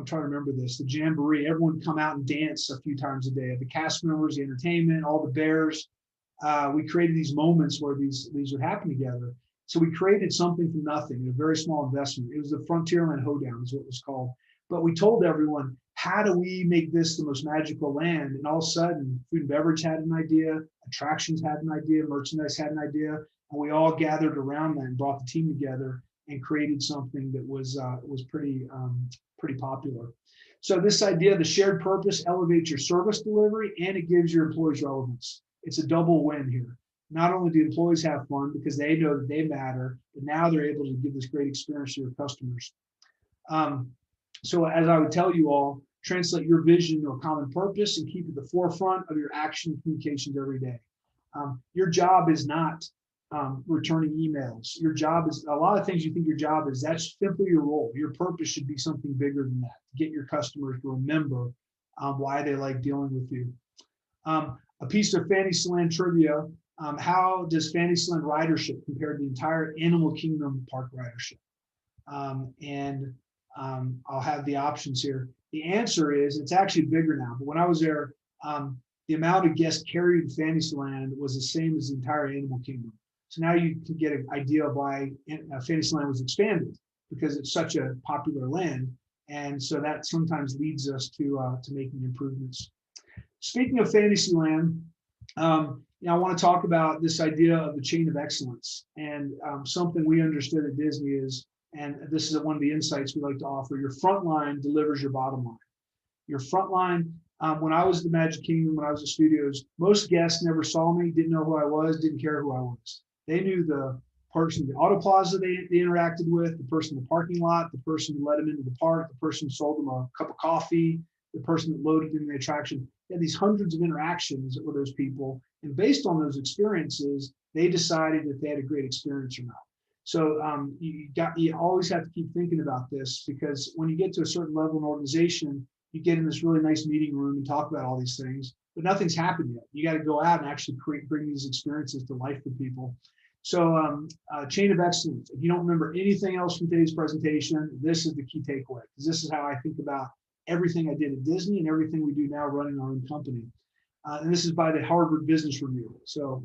trying to remember this, the Jamboree. Everyone would come out and dance a few times a day. The cast members, the entertainment, all the bears. We created these moments where these would happen together. So we created something from nothing, a very small investment. It was the Frontierland Hoedown is what it was called. But we told everyone, how do we make this the most magical land? And all of a sudden, food and beverage had an idea, attractions had an idea, merchandise had an idea, and we all gathered around that and brought the team together and created something that was pretty popular. So this idea, the shared purpose, elevates your service delivery, and it gives your employees relevance. It's a double win here. Not only do employees have fun because they know that they matter, but now they're able to give this great experience to your customers. So as I would tell you all, translate your vision to a common purpose and keep it at the forefront of your action and communications every day. Your job is not returning emails. Your job is a lot of things you think your job is. That's simply your role. Your purpose should be something bigger than that. Get your customers to remember why they like dealing with you. A piece of Fantasyland trivia. How does Fantasyland ridership compare to the entire Animal Kingdom park ridership? I'll have the options here. The answer is it's actually bigger now. But when I was there, the amount of guests carried in Fantasyland was the same as the entire Animal Kingdom. So now you can get an idea of why Fantasyland was expanded, because it's such a popular land. And so that sometimes leads us to making improvements. Speaking of Fantasyland, I want to talk about this idea of the chain of excellence. And something we understood at Disney is, and this is one of the insights we like to offer, your front line delivers your bottom line. Your front line, when I was at the Magic Kingdom, when I was at studios, most guests never saw me, didn't know who I was, didn't care who I was. They knew the person in the Auto Plaza they interacted with, the person in the parking lot, the person who led them into the park, the person who sold them a cup of coffee, the person that loaded in the attraction. They had these hundreds of interactions with those people. And based on those experiences, they decided if they had a great experience or not. So you always have to keep thinking about this, because when you get to a certain level in organization, you get in this really nice meeting room and talk about all these things, but nothing's happened yet. You got to go out and actually bring these experiences to life for people. So chain of excellence. If you don't remember anything else from today's presentation, this is the key takeaway, because this is how I think about everything I did at Disney and everything we do now running our own company. And this is by the Harvard Business Review. So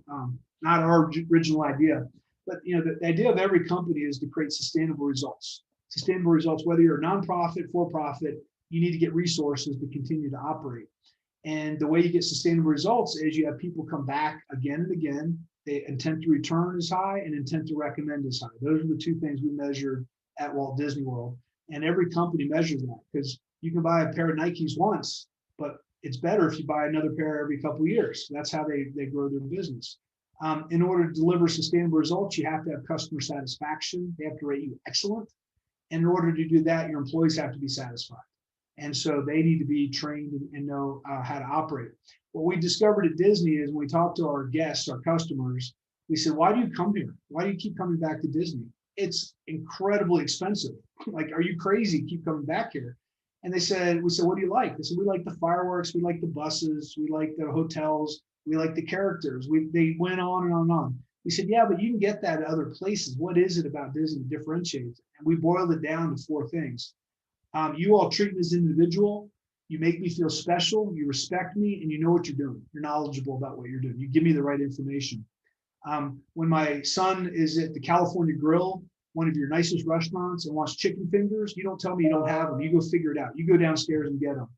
not our original idea, but the idea of every company is to create sustainable results. Sustainable results, whether you're a nonprofit, for-profit, you need to get resources to continue to operate. And the way you get sustainable results is you have people come back again and again. The intent to return is high and intent to recommend is high. Those are the two things we measure at Walt Disney World. And every company measures that, because you can buy a pair of Nikes once, but it's better if you buy another pair every couple of years. That's how they grow their business. In order to deliver sustainable results, you have to have customer satisfaction. They have to rate you excellent. And in order to do that, your employees have to be satisfied. And so they need to be trained and know how to operate. What we discovered at Disney is when we talked to our guests, our customers, we said, why do you come here? Why do you keep coming back to Disney? It's incredibly expensive. Like, are you crazy? Keep coming back here. And we said, what do you like? They said, we like the fireworks. We like the buses. We like the hotels. We like the characters. They went on and on and on. We said, yeah, but you can get that at other places. What is it about Disney that differentiates it? And we boiled it down to 4 things. You all treat me as an individual. You make me feel special. You respect me, and you know what you're doing. You're knowledgeable about what you're doing. You give me the right information. When my son is at the California Grill, one of your nicest restaurants, and wants chicken fingers, you don't tell me you don't have them. You go figure it out. You go downstairs and get them.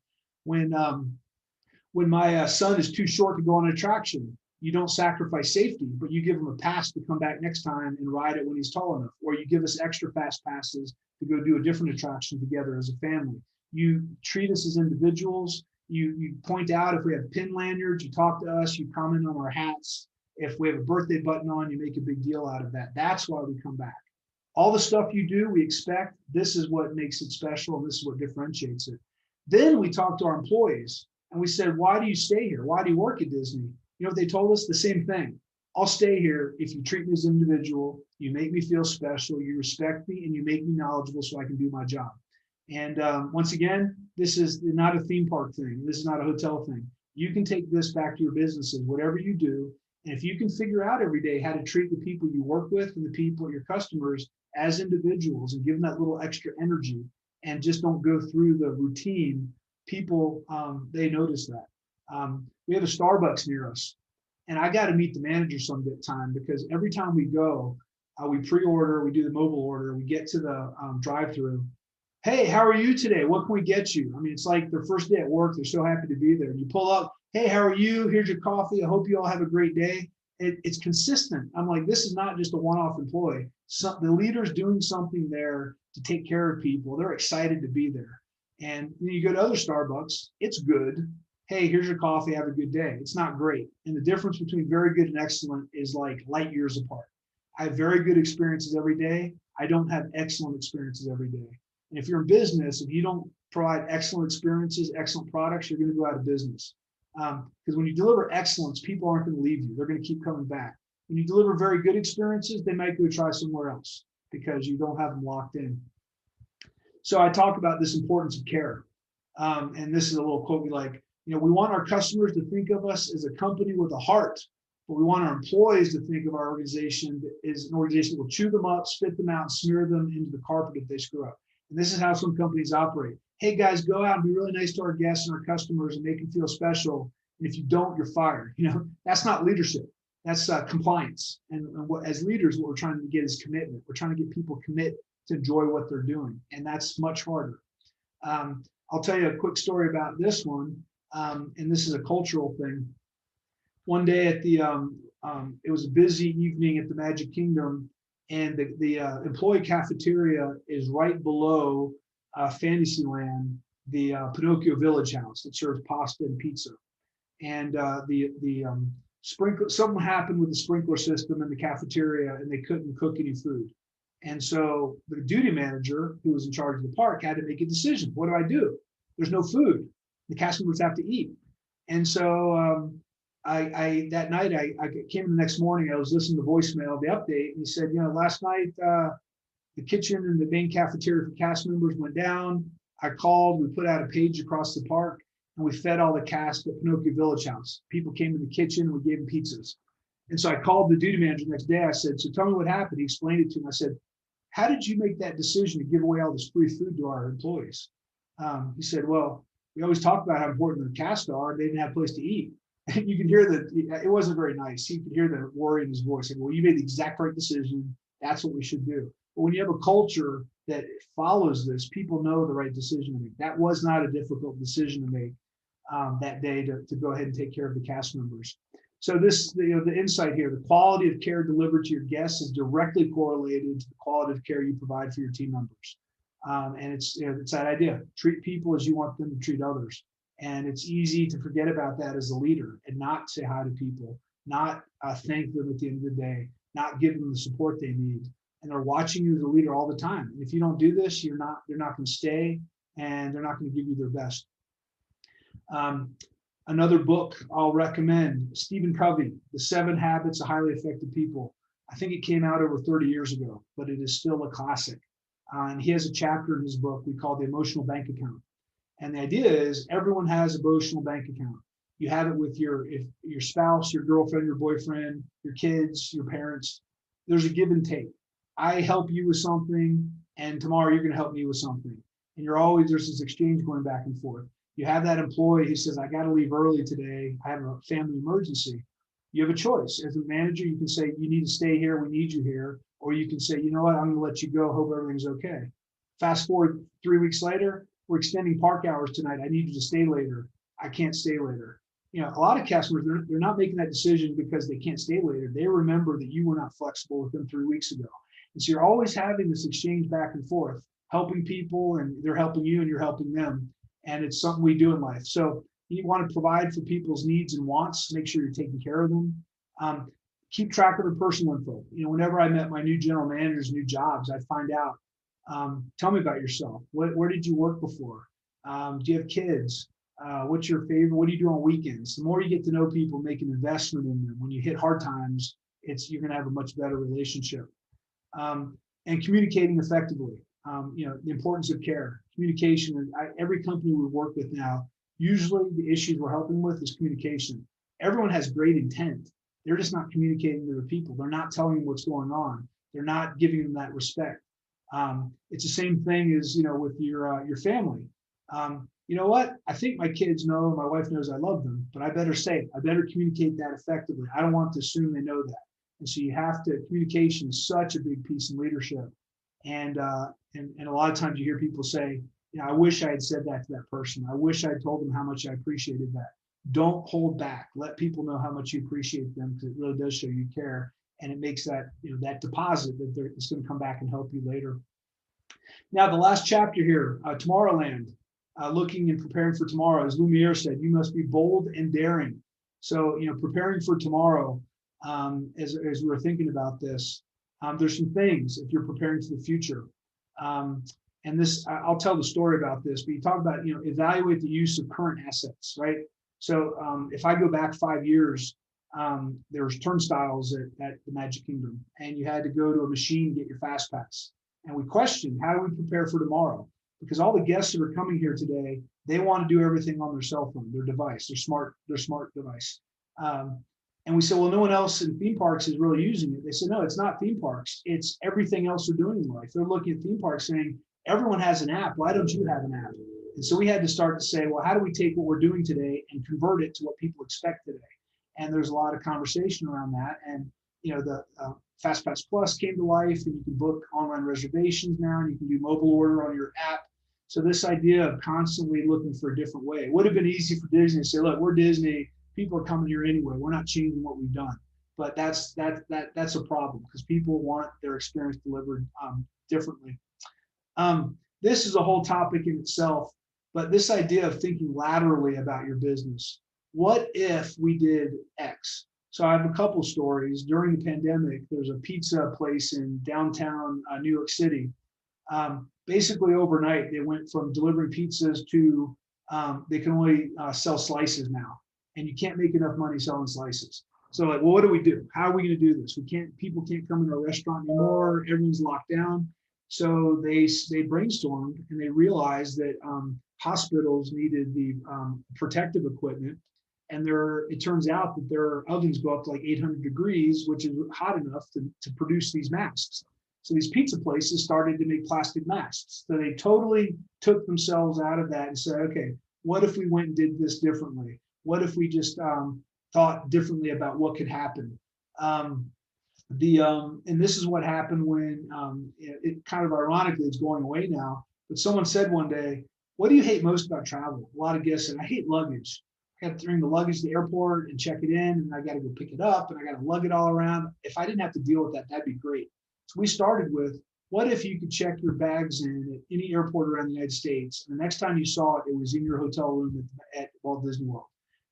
When my son is too short to go on an attraction, you don't sacrifice safety, but you give him a pass to come back next time and ride it when he's tall enough. Or you give us extra fast passes to go do a different attraction together as a family. You treat us as individuals. You point out if we have pin lanyards, you talk to us, you comment on our hats. If we have a birthday button on, you make a big deal out of that. That's why we come back. All the stuff you do, we expect. This is what makes it special, and this is what differentiates it. Then we talked to our employees, and we said, why do you stay here? Why do you work at Disney? You know what they told us? The same thing. I'll stay here if you treat me as an individual, you make me feel special, you respect me, and you make me knowledgeable so I can do my job. And once again, this is not a theme park thing. This is not a hotel thing. You can take this back to your businesses, whatever you do. And if you can figure out every day how to treat the people you work with and the people, your customers, as individuals, and give them that little extra energy, and just don't go through the routine, people, they notice that. We have a Starbucks near us, and I got to meet the manager sometime, because every time we go, we pre-order, we do the mobile order, we get to the drive-through. Hey, how are you today? What can we get you? I mean, it's like their first day at work. They're so happy to be there. And you pull up, hey, how are you? Here's your coffee. I hope you all have a great day. It's consistent. I'm like, this is not just a one-off employee. The leader's doing something there to take care of people. They're excited to be there. And when you go to other Starbucks, it's good. Hey, here's your coffee. Have a good day. It's not great. And the difference between very good and excellent is like light years apart. I have very good experiences every day. I don't have excellent experiences every day. And if you're in business, if you don't provide excellent experiences, excellent products, you're going to go out of business. Because when you deliver excellence, people aren't going to leave you. They're going to keep coming back. When you deliver very good experiences, they might go try somewhere else because you don't have them locked in. So I talk about this importance of care. And this is a little quote we like. We want our customers to think of us as a company with a heart, but we want our employees to think of our organization as an organization that will chew them up, spit them out, and smear them into the carpet if they screw up. And this is how some companies operate. Hey guys, go out and be really nice to our guests and our customers and make them feel special. And if you don't, you're fired. That's not leadership. That's compliance. And as leaders, what we're trying to get is commitment. We're trying to get people commit to enjoy what they're doing. And that's much harder. I'll tell you a quick story about this one. And this is a cultural thing. One day at the, it was a busy evening at the Magic Kingdom, and the employee cafeteria is right below Fantasyland, the Pinocchio Village House that serves pasta and pizza. And something happened with the sprinkler system in the cafeteria, and they couldn't cook any food. And so the duty manager, who was in charge of the park, had to make a decision. What do I do? There's no food. The cast members have to eat. And so that night, I came in the next morning, I was listening to the voicemail of the update, and he said, last night, the kitchen and the main cafeteria for cast members went down. I called, we put out a page across the park, and we fed all the cast at Pinocchio Village House. People came to the kitchen, and we gave them pizzas. And so I called the duty manager the next day. I said, so tell me what happened. He explained it to me. I said, how did you make that decision to give away all this free food to our employees? He said, well, we always talk about how important the cast are. They didn't have a place to eat. And you could hear that it wasn't very nice. You could hear the worry in his voice. Like, well, you made the exact right decision. That's what we should do. But when you have a culture that follows this, people know the right decision to make. That was not a difficult decision to make that day to go ahead and take care of the cast members. So this, the insight here, the quality of care delivered to your guests is directly correlated to the quality of care you provide for your team members. And it's that idea, treat people as you want them to treat others. And it's easy to forget about that as a leader and not say hi to people, not thank them at the end of the day, not give them the support they need. And they're watching you as a leader all the time. And if you don't do this, they're not going to stay, and they're not going to give you their best. Another book I'll recommend, Stephen Covey, The 7 Habits of Highly Effective People. I think it came out over 30 years ago, but it is still a classic. And he has a chapter in his book we call the emotional bank account. And the idea is everyone has an emotional bank account. You have it with your spouse, your girlfriend, your boyfriend, your kids, your parents. There's a give and take. I help you with something, and tomorrow you're going to help me with something. And there's this exchange going back and forth. You have that employee who says, I got to leave early today. I have a family emergency. You have a choice. As a manager, you can say, you need to stay here. We need you here. Or you can say, you know what, I'm going to let you go. Hope everything's okay. Fast forward 3 weeks later, we're extending park hours tonight. I need you to stay later. I can't stay later. A lot of customers, they're not making that decision because they can't stay later. They remember that you were not flexible with them 3 weeks ago. And so you're always having this exchange back and forth, helping people, and they're helping you and you're helping them. And it's something we do in life. So you want to provide for people's needs and wants, make sure you're taking care of them. Keep track of their personal info. Whenever I met my new general managers, new jobs, I'd find out, tell me about yourself. Where did you work before? Do you have kids? What's your favorite? What do you do on weekends? The more you get to know people, make an investment in them. When you hit hard times, you're going to have a much better relationship. And communicating effectively. The importance of care, communication. Every company we work with now, usually the issues we're helping with is communication. Everyone has great intent. They're just not communicating to the people. They're not telling them what's going on. They're not giving them that respect. It's the same thing as, with your family. You know what? I think my kids know, my wife knows I love them, but I better say it. I better communicate that effectively. I don't want to assume they know that. And so communication is such a big piece in leadership. And a lot of times you hear people say, I wish I had said that to that person. I wish I told them how much I appreciated that. Don't hold back. Let people know how much you appreciate them, because it really does show you care. And it makes that, that deposit that it's going to come back and help you later. Now, the last chapter here, Tomorrowland, looking and preparing for tomorrow. As Lumiere said, you must be bold and daring. So, preparing for tomorrow, as we're thinking about this, there's some things if you're preparing for the future. And this, I'll tell the story about this, but you talk about, evaluate the use of current assets, right? So if I go back 5 years, there was turnstiles at the Magic Kingdom, and you had to go to a machine to get your fast pass. And we questioned, how do we prepare for tomorrow? Because all the guests that are coming here today, they want to do everything on their cell phone, their device, their smart device. And we said, well, no one else in theme parks is really using it. They said, no, it's not theme parks. It's everything else they're doing in life. They're looking at theme parks saying, everyone has an app. Why don't you have an app? And so we had to start to say, well, how do we take what we're doing today and convert it to what people expect today? And there's a lot of conversation around that. And, the FastPass Plus came to life, and you can book online reservations now, and you can do mobile order on your app. So this idea of constantly looking for a different way. It would have been easy for Disney to say, look, we're Disney. People are coming here anyway. We're not changing what we've done. But that's a problem, because people want their experience delivered differently. This is a whole topic in itself, but this idea of thinking laterally about your business. What if we did X? So I have a couple stories. During the pandemic, there's a pizza place in downtown New York City. Basically overnight, they went from delivering pizzas to they can only sell slices now. And you can't make enough money selling slices. So well, what do we do? How are we going to do this? People can't come in our restaurant anymore. Everyone's locked down. So they brainstormed, and they realized that hospitals needed the protective equipment, and it turns out that their ovens go up to like 800 degrees, which is hot enough to produce these masks. So these pizza places started to make plastic masks. So they totally took themselves out of that and said, okay, what if we went and did this differently? What if we just thought differently about what could happen? And this is what happened when it kind of ironically, it's going away now, but someone said one day, what do you hate most about travel? A lot of guests said, I hate luggage. I have to bring the luggage to the airport and check it in, and I got to go pick it up, and I got to lug it all around. If I didn't have to deal with that, that'd be great. So we started with, what if you could check your bags in at any airport around the United States, and the next time you saw it, it was in your hotel room at Walt Disney World.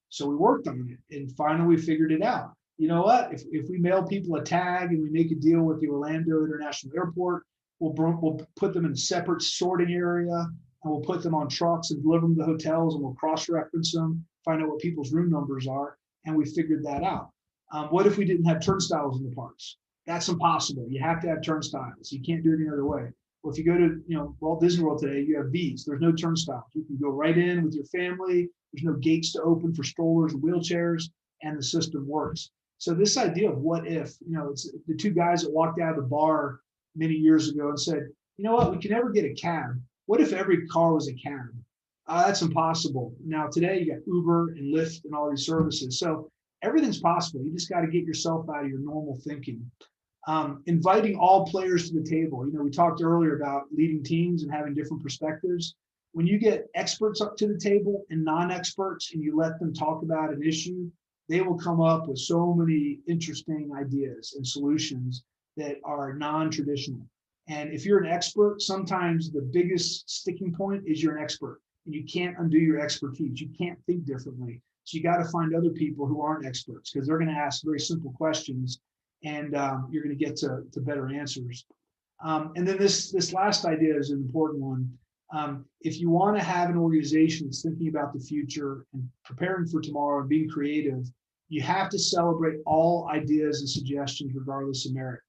So we worked on it, and finally we figured it out. You know what? If we mail people a tag and we make a deal with the Orlando International Airport, we'll put them in a separate sorting area, and we'll put them on trucks and deliver them to hotels, and we'll cross-reference them, find out what people's room numbers are, and we figured that out. What if we didn't have turnstiles in the parks? That's impossible. You have to have turnstiles. You can't do it any other way. Well, if you go to Walt Disney World today, you have V's. There's no turnstiles. You can go right in with your family. There's no gates to open for strollers and wheelchairs, and the system works. So this idea of what if, it's the two guys that walked out of the bar many years ago and said, you know what, we can never get a cab. What if every car was a cab? That's impossible. Now today you got Uber and Lyft and all these services. So everything's possible. You just got to get yourself out of your normal thinking. Inviting all players to the table. We talked earlier about leading teams and having different perspectives. When you get experts up to the table and non-experts and you let them talk about an issue, they will come up with so many interesting ideas and solutions that are non-traditional. And if you're an expert, sometimes the biggest sticking point is you're an expert and you can't undo your expertise. You can't think differently. So you got to find other people who aren't experts, because they're going to ask very simple questions, and you're going to get to better answers. And then this last idea is an important one. If you want to have an organization that's thinking about the future and preparing for tomorrow and being creative, you have to celebrate all ideas and suggestions regardless of merit.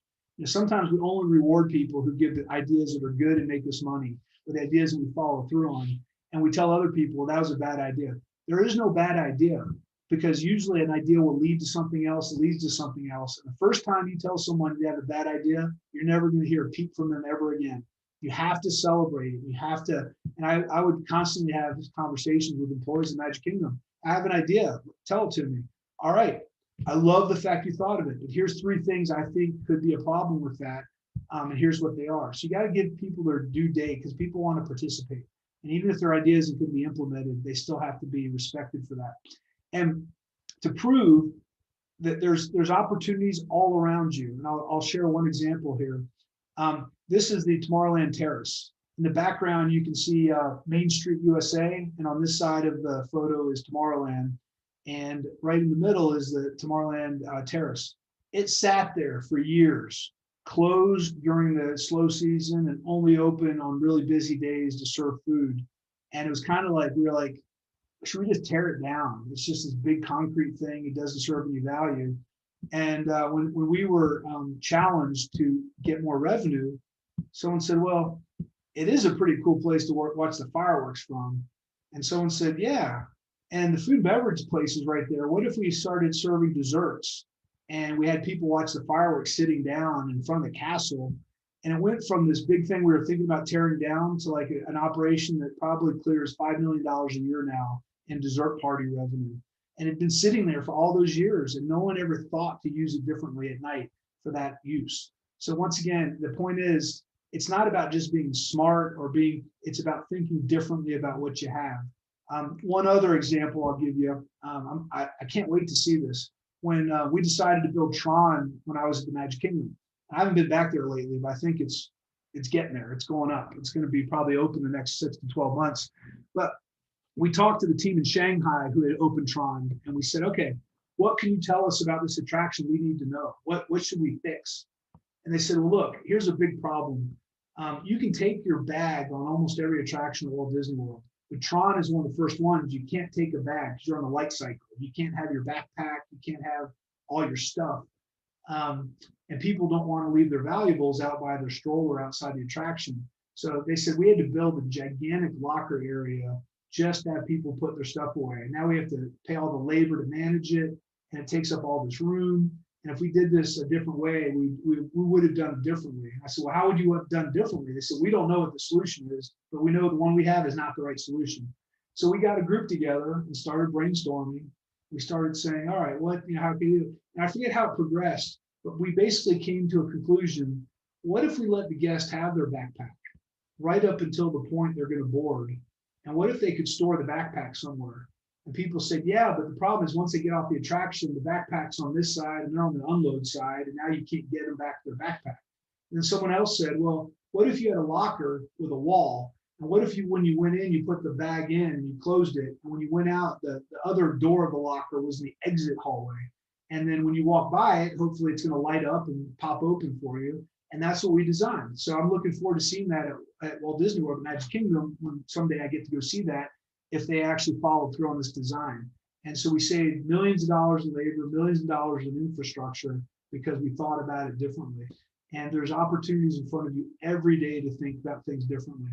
Sometimes we only reward people who give the ideas that are good and make us money, or the ideas that we follow through on. And we tell other people, well, that was a bad idea. There is no bad idea, because usually an idea will lead to something else that leads to something else. And the first time you tell someone they have a bad idea, you're never going to hear a peep from them ever again. You have to celebrate it. You have to, and I would constantly have conversations with employees in Magic Kingdom. I have an idea, tell it to me. All right, I love the fact you thought of it, but here's 3 things I think could be a problem with that, and here's what they are. So you got to give people their due date, because people want to participate. And even if their ideas could be implemented, they still have to be respected for that. And to prove that there's opportunities all around you, and I'll share one example here. This is the Tomorrowland Terrace. In the background, you can see Main Street USA, and on this side of the photo is Tomorrowland. And right in the middle is the Tomorrowland Terrace. It sat there for years, closed during the slow season and only open on really busy days to serve food. And it was kind of like, we were like, should we just tear it down? It's just this big concrete thing. It doesn't serve any value. And when we were challenged to get more revenue, someone said, well, it is a pretty cool place to watch the fireworks from. And someone said, yeah. And the food and beverage place is right there. What if we started serving desserts and we had people watch the fireworks sitting down in front of the castle? And it went from this big thing we were thinking about tearing down to like an operation that probably clears $5 million a year now in dessert party revenue. And it'd been sitting there for all those years, and no one ever thought to use it differently at night for that use. So once again, the point is, it's not about just being smart it's about thinking differently about what you have. One other example I'll give you, I can't wait to see this. When we decided to build Tron when I was at the Magic Kingdom, I haven't been back there lately, but I think it's getting there. It's going up. It's going to be probably open the next 6 to 12 months. But we talked to the team in Shanghai who had opened Tron, and we said, okay, what can you tell us about this attraction we need to know? What should we fix? And they said, well, look, here's a big problem. You can take your bag on almost every attraction at Walt Disney World. But Tron is one of the first ones. You can't take a bag because you're on the light cycle. You can't have your backpack. You can't have all your stuff. And people don't want to leave their valuables out by their stroller outside the attraction. So they said we had to build a gigantic locker area just to have people put their stuff away. Now we have to pay all the labor to manage it, and it takes up all this room. And if we did this a different way, we would have done it differently. I said, well, how would you have done differently? They said, we don't know what the solution is, but we know the one we have is not the right solution. So we got a group together and started brainstorming. We started saying, all right, what, how can you, and I forget how it progressed, but we basically came to a conclusion. What if we let the guest have their backpack right up until the point they're going to board? And what if they could store the backpack somewhere? And people said, yeah, but the problem is once they get off the attraction, the backpack's on this side and they're on the unload side, and now you can't get them back to their backpack. And then someone else said, well, what if you had a locker with a wall? And what if you, when you went in, you put the bag in and you closed it, and when you went out, the other door of the locker was the exit hallway. And then when you walk by it, hopefully it's going to light up and pop open for you. And that's what we designed. So I'm looking forward to seeing that at Walt Disney World, Magic Kingdom, when someday I get to go see that, if they actually followed through on this design. And so we saved millions of dollars in labor, millions of dollars in infrastructure, because we thought about it differently. And there's opportunities in front of you every day to think about things differently.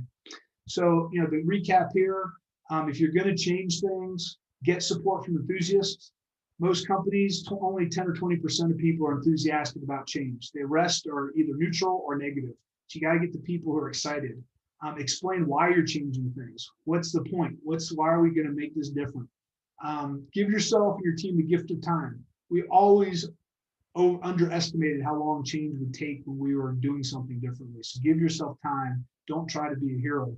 So, the recap here, if you're going to change things, get support from enthusiasts. Most companies, only 10 or 20% of people are enthusiastic about change. The rest are either neutral or negative. So you got to get the people who are excited. Explain why you're changing things. What's the point? Why are we going to make this different? Give yourself and your team the gift of time. We always underestimated how long change would take when we were doing something differently. So give yourself time. Don't try to be a hero.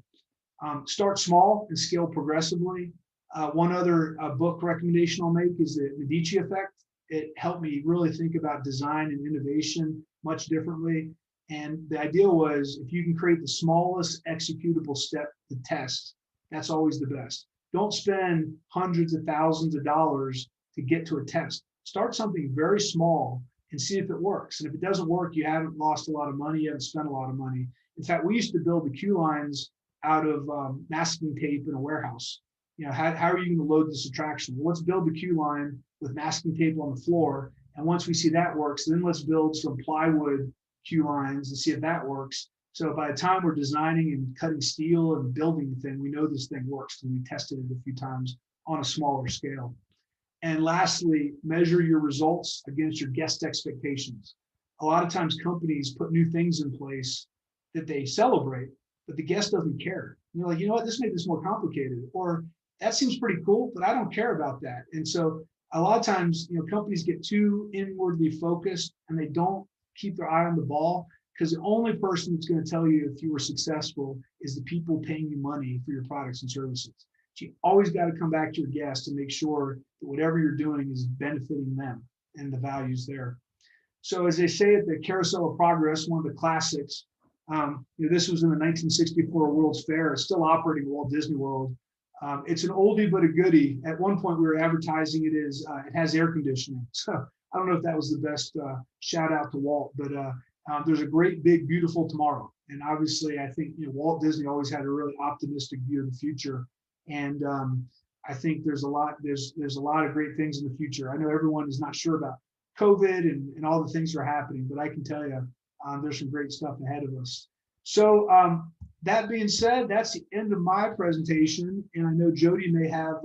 Start small and scale progressively. One other book recommendation I'll make is the Medici Effect. It helped me really think about design and innovation much differently. And the idea was, if you can create the smallest executable step to test, that's always the best. Don't spend hundreds of thousands of dollars to get to a test. Start something very small and see if it works. And if it doesn't work, you haven't lost a lot of money, you haven't spent a lot of money. In fact, we used to build the queue lines out of masking tape in a warehouse. How are you going to load this attraction? Well, let's build the queue line with masking tape on the floor. And once we see that works, then let's build some plywood queue lines and see if that works. So by the time we're designing and cutting steel and building the thing, we know this thing works, and we tested it a few times on a smaller scale. And lastly, measure your results against your guest expectations. A lot of times companies put new things in place that they celebrate, but the guest doesn't care. And they're like, you know what, this made this more complicated, or that seems pretty cool, but I don't care about that. And so a lot of times, companies get too inwardly focused and they don't keep their eye on the ball, because the only person that's going to tell you if you were successful is the people paying you money for your products and services. So you always got to come back to your guests and make sure that whatever you're doing is benefiting them and the values there. So as they say at the Carousel of Progress, one of the classics, this was in the 1964 World's Fair. It's still operating at Walt Disney World. It's an oldie but a goodie. At one point, we were advertising it has air conditioning. So I don't know if that was the best shout out to Walt, but there's a great, big, beautiful tomorrow. And obviously, I think Walt Disney always had a really optimistic view of the future. And I think there's a lot of great things in the future. I know everyone is not sure about COVID and all the things that are happening, but I can tell you there's some great stuff ahead of us. So that being said, that's the end of my presentation. And I know Jody may have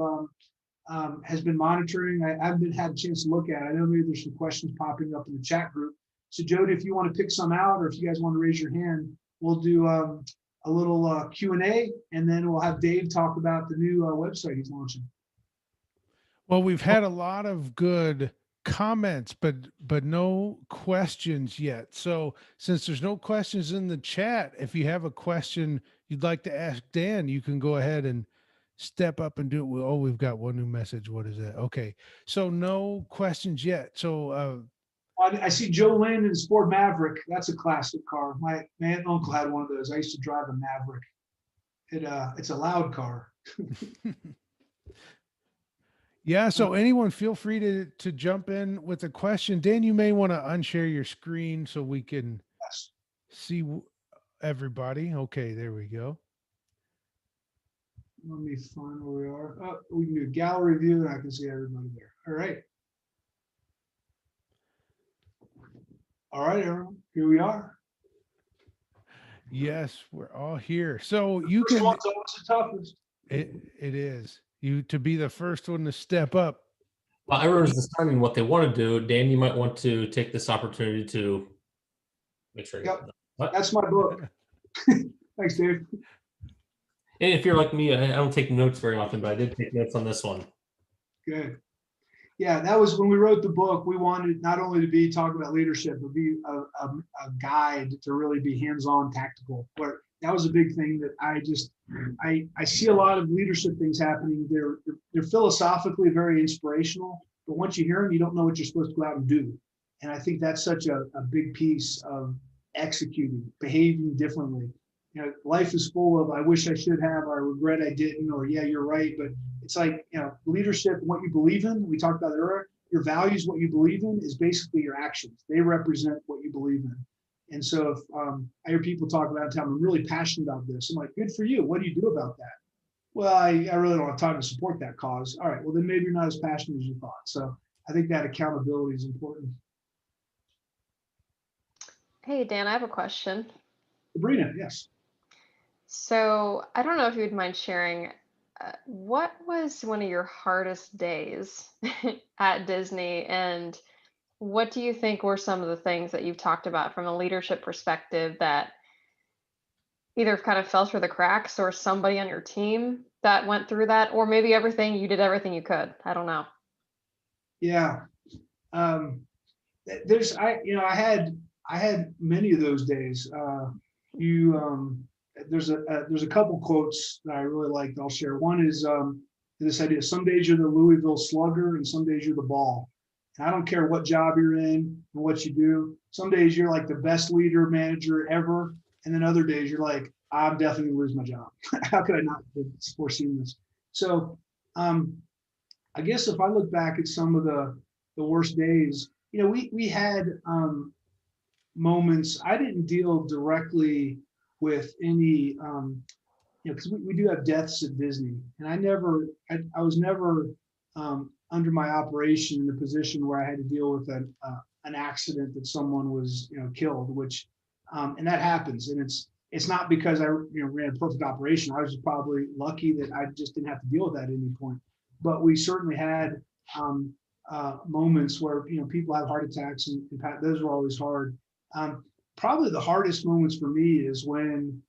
has been monitoring. I haven't had a chance to look at it. I know maybe there's some questions popping up in the chat group. So Jody, if you want to pick some out, or if you guys want to raise your hand, we'll do a little Q&A, and then we'll have Dave talk about the new website he's launching. Well, we've had a lot of good comments, but no questions yet. So since there's no questions in the chat, if you have a question you'd like to ask Dan, you can go ahead and step up and do it. Oh, we've got one new message. What is that? Okay. So no questions yet. So I see Joe Lynn in his Ford Maverick. That's a classic car. My aunt and uncle had one of those. I used to drive a Maverick. It's a loud car. Yeah. So anyone feel free to jump in with a question. Dan, you may want to unshare your screen so we can see everybody. Okay, there we go. Let me find where we are. Oh, we can do a gallery view and I can see everybody there. All right. All right, everyone, here we are. Yes, we're all here. So you First can. one's always the toughest. It is. You to be the first one to step up. Well, everyone's deciding what they want to do. Dan, you might want to take this opportunity to make sure. Yep. What? That's my book. Thanks, Dave. And if you're like me, I don't take notes very often, but I did take notes on this one. Good. Yeah, that was when we wrote the book. We wanted not only to be talking about leadership, but be a guide to really be hands-on, tactical. Where that was a big thing that I see a lot of leadership things happening. They're philosophically very inspirational, but once you hear them, you don't know what you're supposed to go out and do. And I think that's such a big piece of executing, behaving differently. You know, life is full of, I wish I should have, I regret I didn't, or yeah, you're right. But it's like, you know, leadership and what you believe in, we talked about it earlier, your values, what you believe in is basically your actions. They represent what you believe in. And so if I hear people talk about time, I'm really passionate about this. I'm like, good for you. What do you do about that? Well, I really don't have time to support that cause. All right, well, then maybe you're not as passionate as you thought. So I think that accountability is important. Hey, Dan, I have a question. Sabrina, yes. So I don't know if you'd mind sharing, what was one of your hardest days at Disney, and what do you think were some of the things that you've talked about from a leadership perspective that either kind of fell through the cracks, or somebody on your team that went through that, or maybe you did everything you could? I don't know. Yeah. I had many of those days. There's a couple quotes that I really liked. I'll share. One is this idea: some days you're the Louisville Slugger, and some days you're the Ball. And I don't care what job you're in and what you do. Some days you're like the best leader, manager ever, and then other days you're like, I'm definitely gonna lose my job. How could I not have foreseen this? So, I guess if I look back at some of the worst days, you know, we had moments. I didn't deal directly with any, because we do have deaths at Disney, and I was never under my operation in a position where I had to deal with an accident that someone was, killed, which, and that happens, and it's not because I ran a perfect operation. I was just probably lucky that I just didn't have to deal with that at any point. But we certainly had moments where people have heart attacks, and those were always hard. Probably the hardest moments for me is when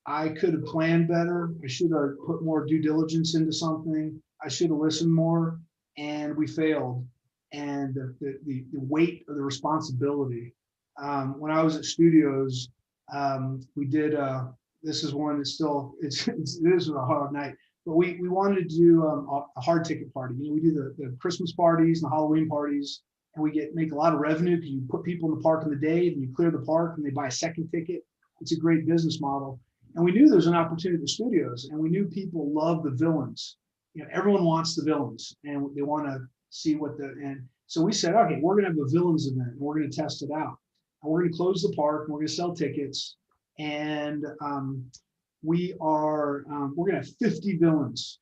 I could have planned better. I should have put more due diligence into something. I should have listened more, and we failed. And the weight of the responsibility. When I was at studios, we did. This is one that's still. This was a hard night. But we wanted to do a hard ticket party. We do the Christmas parties and the Halloween parties, and we make a lot of revenue because you put people in the park in the day, and you clear the park, and they buy a second ticket. It's a great business model. And we knew there was an opportunity at the studios, and we knew people love the villains. Everyone wants the villains, and they want to see and so we said, okay, we're going to have a villains event, and we're going to test it out. And we're going to close the park, and we're going to sell tickets, and we're going to have 50 villains.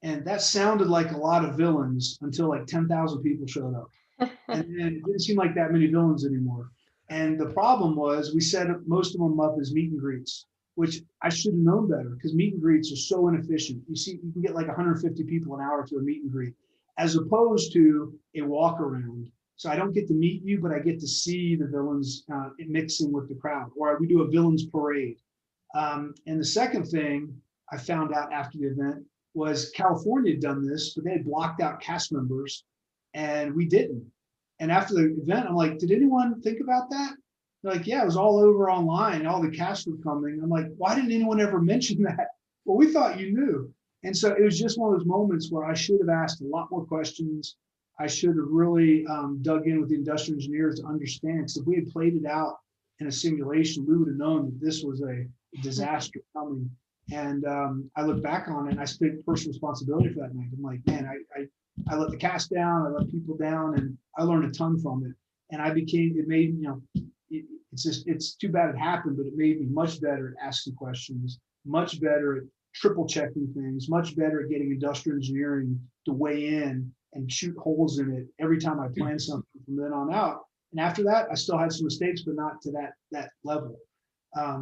And that sounded like a lot of villains until like 10,000 people showed up. And then it didn't seem like that many villains anymore. And the problem was we set up most of them up as meet and greets, which I should have known better, because meet and greets are so inefficient. You can get like 150 people an hour to a meet and greet, as opposed to a walk around. So I don't get to meet you, but I get to see the villains mixing with the crowd. Or we do a villains parade. And the second thing I found out after the event was California had done this, but they had blocked out cast members, and we didn't. And after the event, I'm like, did anyone think about that? They're like, yeah, it was all over online. All the cast were coming. I'm like, why didn't anyone ever mention that? Well, we thought you knew. And so it was just one of those moments where I should have asked a lot more questions. I should have really dug in with the industrial engineers to understand. Because if we had played it out in a simulation, we would have known that this was a disaster coming. And I look back on it, and I take personal responsibility for that night. I'm like, man, I let the cast down, I let people down, and I learned a ton from it. And it's too bad it happened, but it made me much better at asking questions, much better at triple checking things, much better at getting industrial engineering to weigh in and shoot holes in it every time I planned something from then on out. And after that, I still had some mistakes, but not to that level.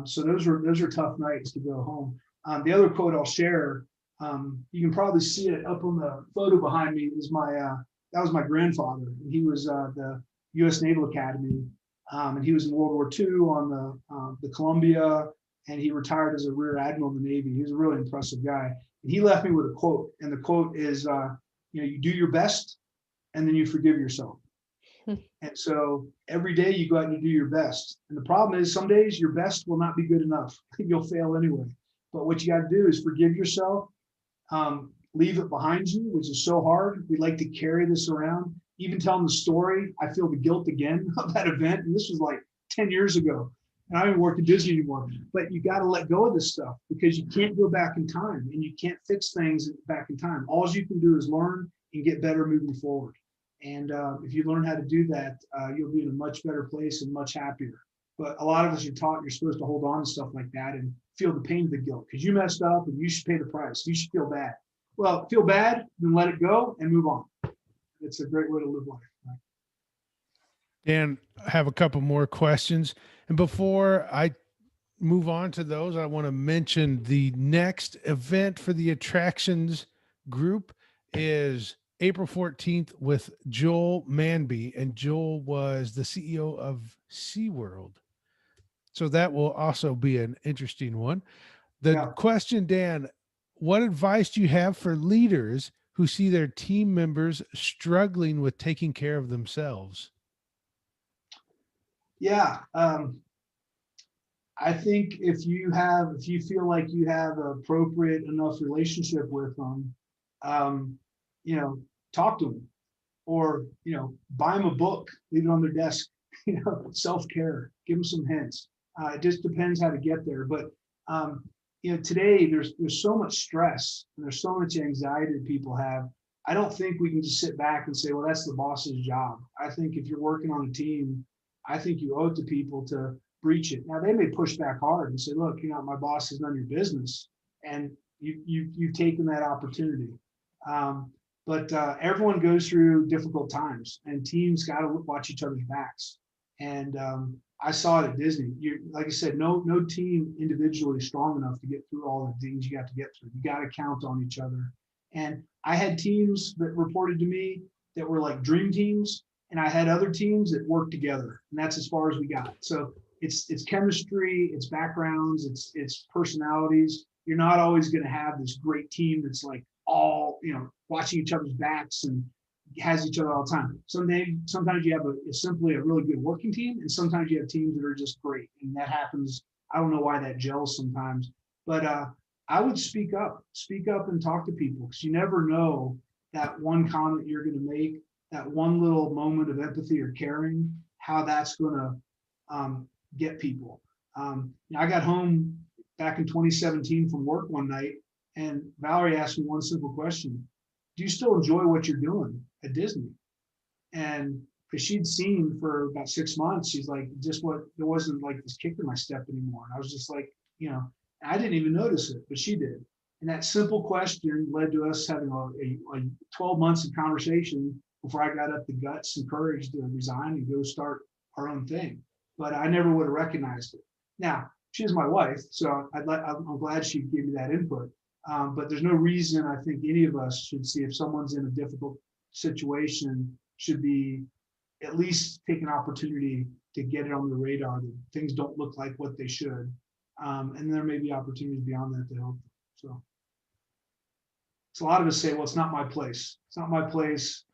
So those are tough nights to go home. The other quote I'll share, you can probably see it up on the photo behind me, is that was my grandfather. He was the U.S. Naval Academy, and he was in World War II on the Columbia, and he retired as a rear admiral in the Navy. He was a really impressive guy. And he left me with a quote, and the quote is, you do your best, and then you forgive yourself. And so every day you go out and you do your best. And the problem is some days your best will not be good enough. You'll fail anyway. But what you got to do is forgive yourself, leave it behind you, which is so hard. We like to carry this around. Even telling the story, I feel the guilt again of that event. And this was like 10 years ago. And I don't work at Disney anymore. But you got to let go of this stuff because you can't go back in time and you can't fix things back in time. All you can do is learn and get better moving forward. And if you learn how to do that, you'll be in a much better place and much happier. But a lot of us are taught you're supposed to hold on to stuff like that and feel the pain of the guilt because you messed up and you should pay the price. You should feel bad. Well, feel bad, then let it go and move on. It's a great way to live life. Right? Dan, I have a couple more questions. And before I move on to those, I want to mention the next event for the attractions group is April 14th with Joel Manby, and Joel was the CEO of SeaWorld. So that will also be an interesting one. The question, Dan, what advice do you have for leaders who see their team members struggling with taking care of themselves? Yeah. I think if you feel like you have an appropriate enough relationship with them, talk to them or, buy them a book, leave it on their desk, self-care, give them some hints. It just depends how to get there. But, today there's so much stress and there's so much anxiety that people have. I don't think we can just sit back and say, well, that's the boss's job. I think if you're working on a team, I think you owe it to people to breach it. Now they may push back hard and say, look, my boss has none of your business. And you've taken that opportunity. But everyone goes through difficult times and teams got to watch each other's backs. And I saw it at Disney. Like I said, no team individually is strong enough to get through all the things you got to get through. You got to count on each other. And I had teams that reported to me that were like dream teams, and I had other teams that worked together. And that's as far as we got. So it's chemistry, it's backgrounds, it's personalities. You're not always going to have this great team that's like all, watching each other's backs and has each other all the time. Sometimes you have simply a really good working team, and sometimes you have teams that are just great. And that happens. I don't know why that gels sometimes, but I would speak up and talk to people because you never know that one comment you're going to make, that one little moment of empathy or caring, how that's going to get people. I got home back in 2017 from work one night, and Valerie asked me one simple question: do you still enjoy what you're doing at Disney? And because she'd seen for about 6 months, she's like, there wasn't like this kick in my step anymore. And I was just like, I didn't even notice it, but she did. And that simple question led to us having a 12 months of conversation before I got up the guts and courage to resign and go start our own thing. But I never would have recognized it. Now, she's my wife, so I'm glad she gave me that input. But there's no reason I think any of us should see if someone's in a difficult situation should be at least take an opportunity to get it on the radar that things don't look like what they should. And there may be opportunities beyond that to help them. So a lot of us say, well, it's not my place. It's not my place.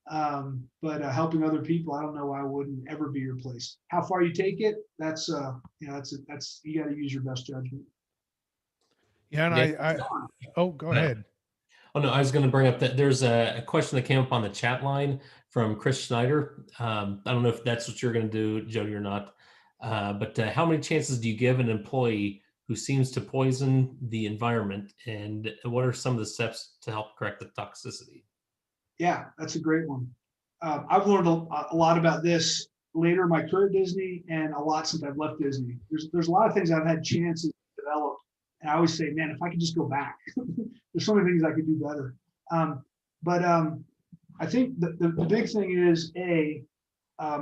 But helping other people, I don't know why it wouldn't ever be your place. How far you take it, that's you got to use your best judgment. Yeah, and go ahead. Oh no, I was going to bring up that there's a question that came up on the chat line from Chris Schneider. I don't know if that's what you're going to do, Jody, or not. But how many chances do you give an employee who seems to poison the environment, and what are some of the steps to help correct the toxicity? Yeah, that's a great one. I've learned a lot about this later in my career at Disney, and a lot since I've left Disney. There's a lot of things I've had chances to develop, and I always say, man, if I could just go back, there's so many things I could do better. But I think the big thing is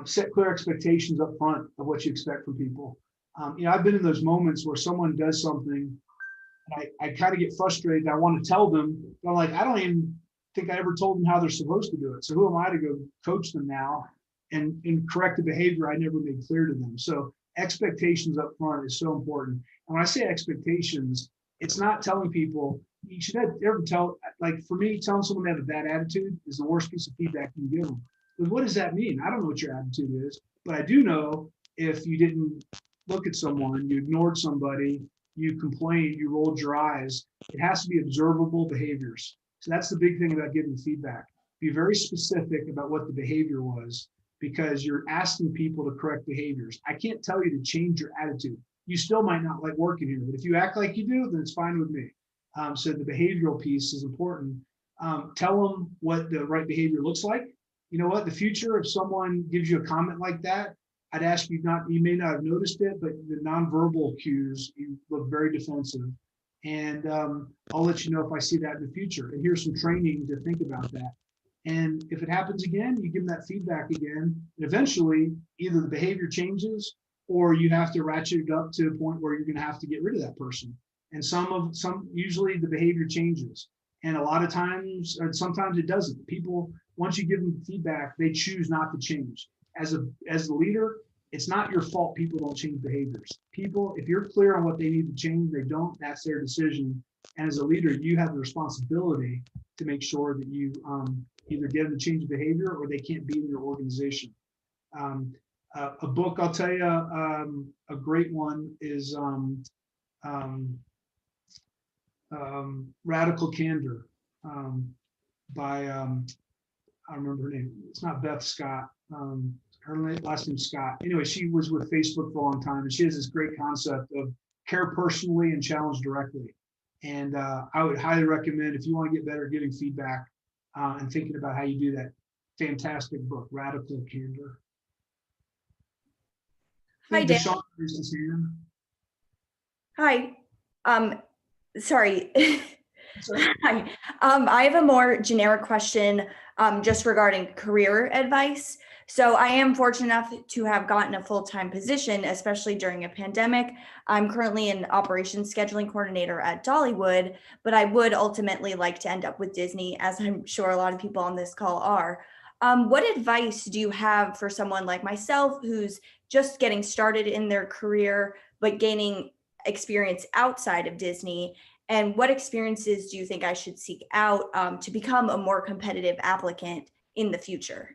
set clear expectations up front of what you expect from people. I've been in those moments where someone does something And I kind of get frustrated. I want to tell them, but I'm like, I don't even think I ever told them how they're supposed to do it. So who am I to go coach them now and correct the behavior I never made clear to them? So expectations up front is so important. And when I say expectations, it's not telling people, you should ever tell, like for me, telling someone they have a bad attitude is the worst piece of feedback you can give them. But what does that mean? I don't know what your attitude is, but I do know if you didn't look at someone, you ignored somebody, you complained, you rolled your eyes, it has to be observable behaviors. So that's the big thing about giving feedback. Be very specific about what the behavior was, because you're asking people to correct behaviors. I can't tell you to change your attitude. You still might not like working here, but if you act like you do, then it's fine with me. So the behavioral piece is important. Tell them what the right behavior looks like. You know what, the future, if someone gives you a comment like that, I'd ask you you may not have noticed it, but the nonverbal cues, you look very defensive. And I'll let you know if I see that in the future. And here's some training to think about that. And if it happens again, you give them that feedback again. And eventually, either the behavior changes or you have to ratchet it up to a point where you're going to have to get rid of that person. And usually the behavior changes. And a lot of times, or sometimes it doesn't. People, once you give them feedback, they choose not to change. As the leader, it's not your fault people don't change behaviors. People, if you're clear on what they need to change, they don't, that's their decision. And as a leader, you have the responsibility to make sure that you either get them to change behavior or they can't be in your organization. A book, I'll tell you, a great one is Radical Candor by, I remember her name. It's not Beth Scott. Her last name's Scott. Anyway, she was with Facebook for a long time, and she has this great concept of care personally and challenge directly. And I would highly recommend, if you want to get better at giving feedback and thinking about how you do that, fantastic book, Radical Candor. Hi, Dan. Hi. Sorry. Hi. I have a more generic question just regarding career advice. So I am fortunate enough to have gotten a full-time position, especially during a pandemic. I'm currently an operations scheduling coordinator at Dollywood, but I would ultimately like to end up with Disney, as I'm sure a lot of people on this call are. What advice do you have for someone like myself who's just getting started in their career, but gaining experience outside of Disney? And what experiences do you think I should seek out to become a more competitive applicant in the future?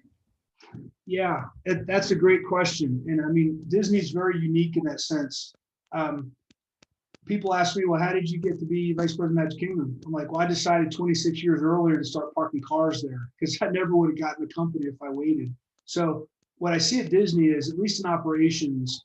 Yeah, that's a great question. And I mean, Disney's very unique in that sense. People ask me, well, how did you get to be Vice President of Magic Kingdom? I'm like, well, I decided 26 years earlier to start parking cars there because I never would have gotten the company if I waited. So what I see at Disney is, at least in operations,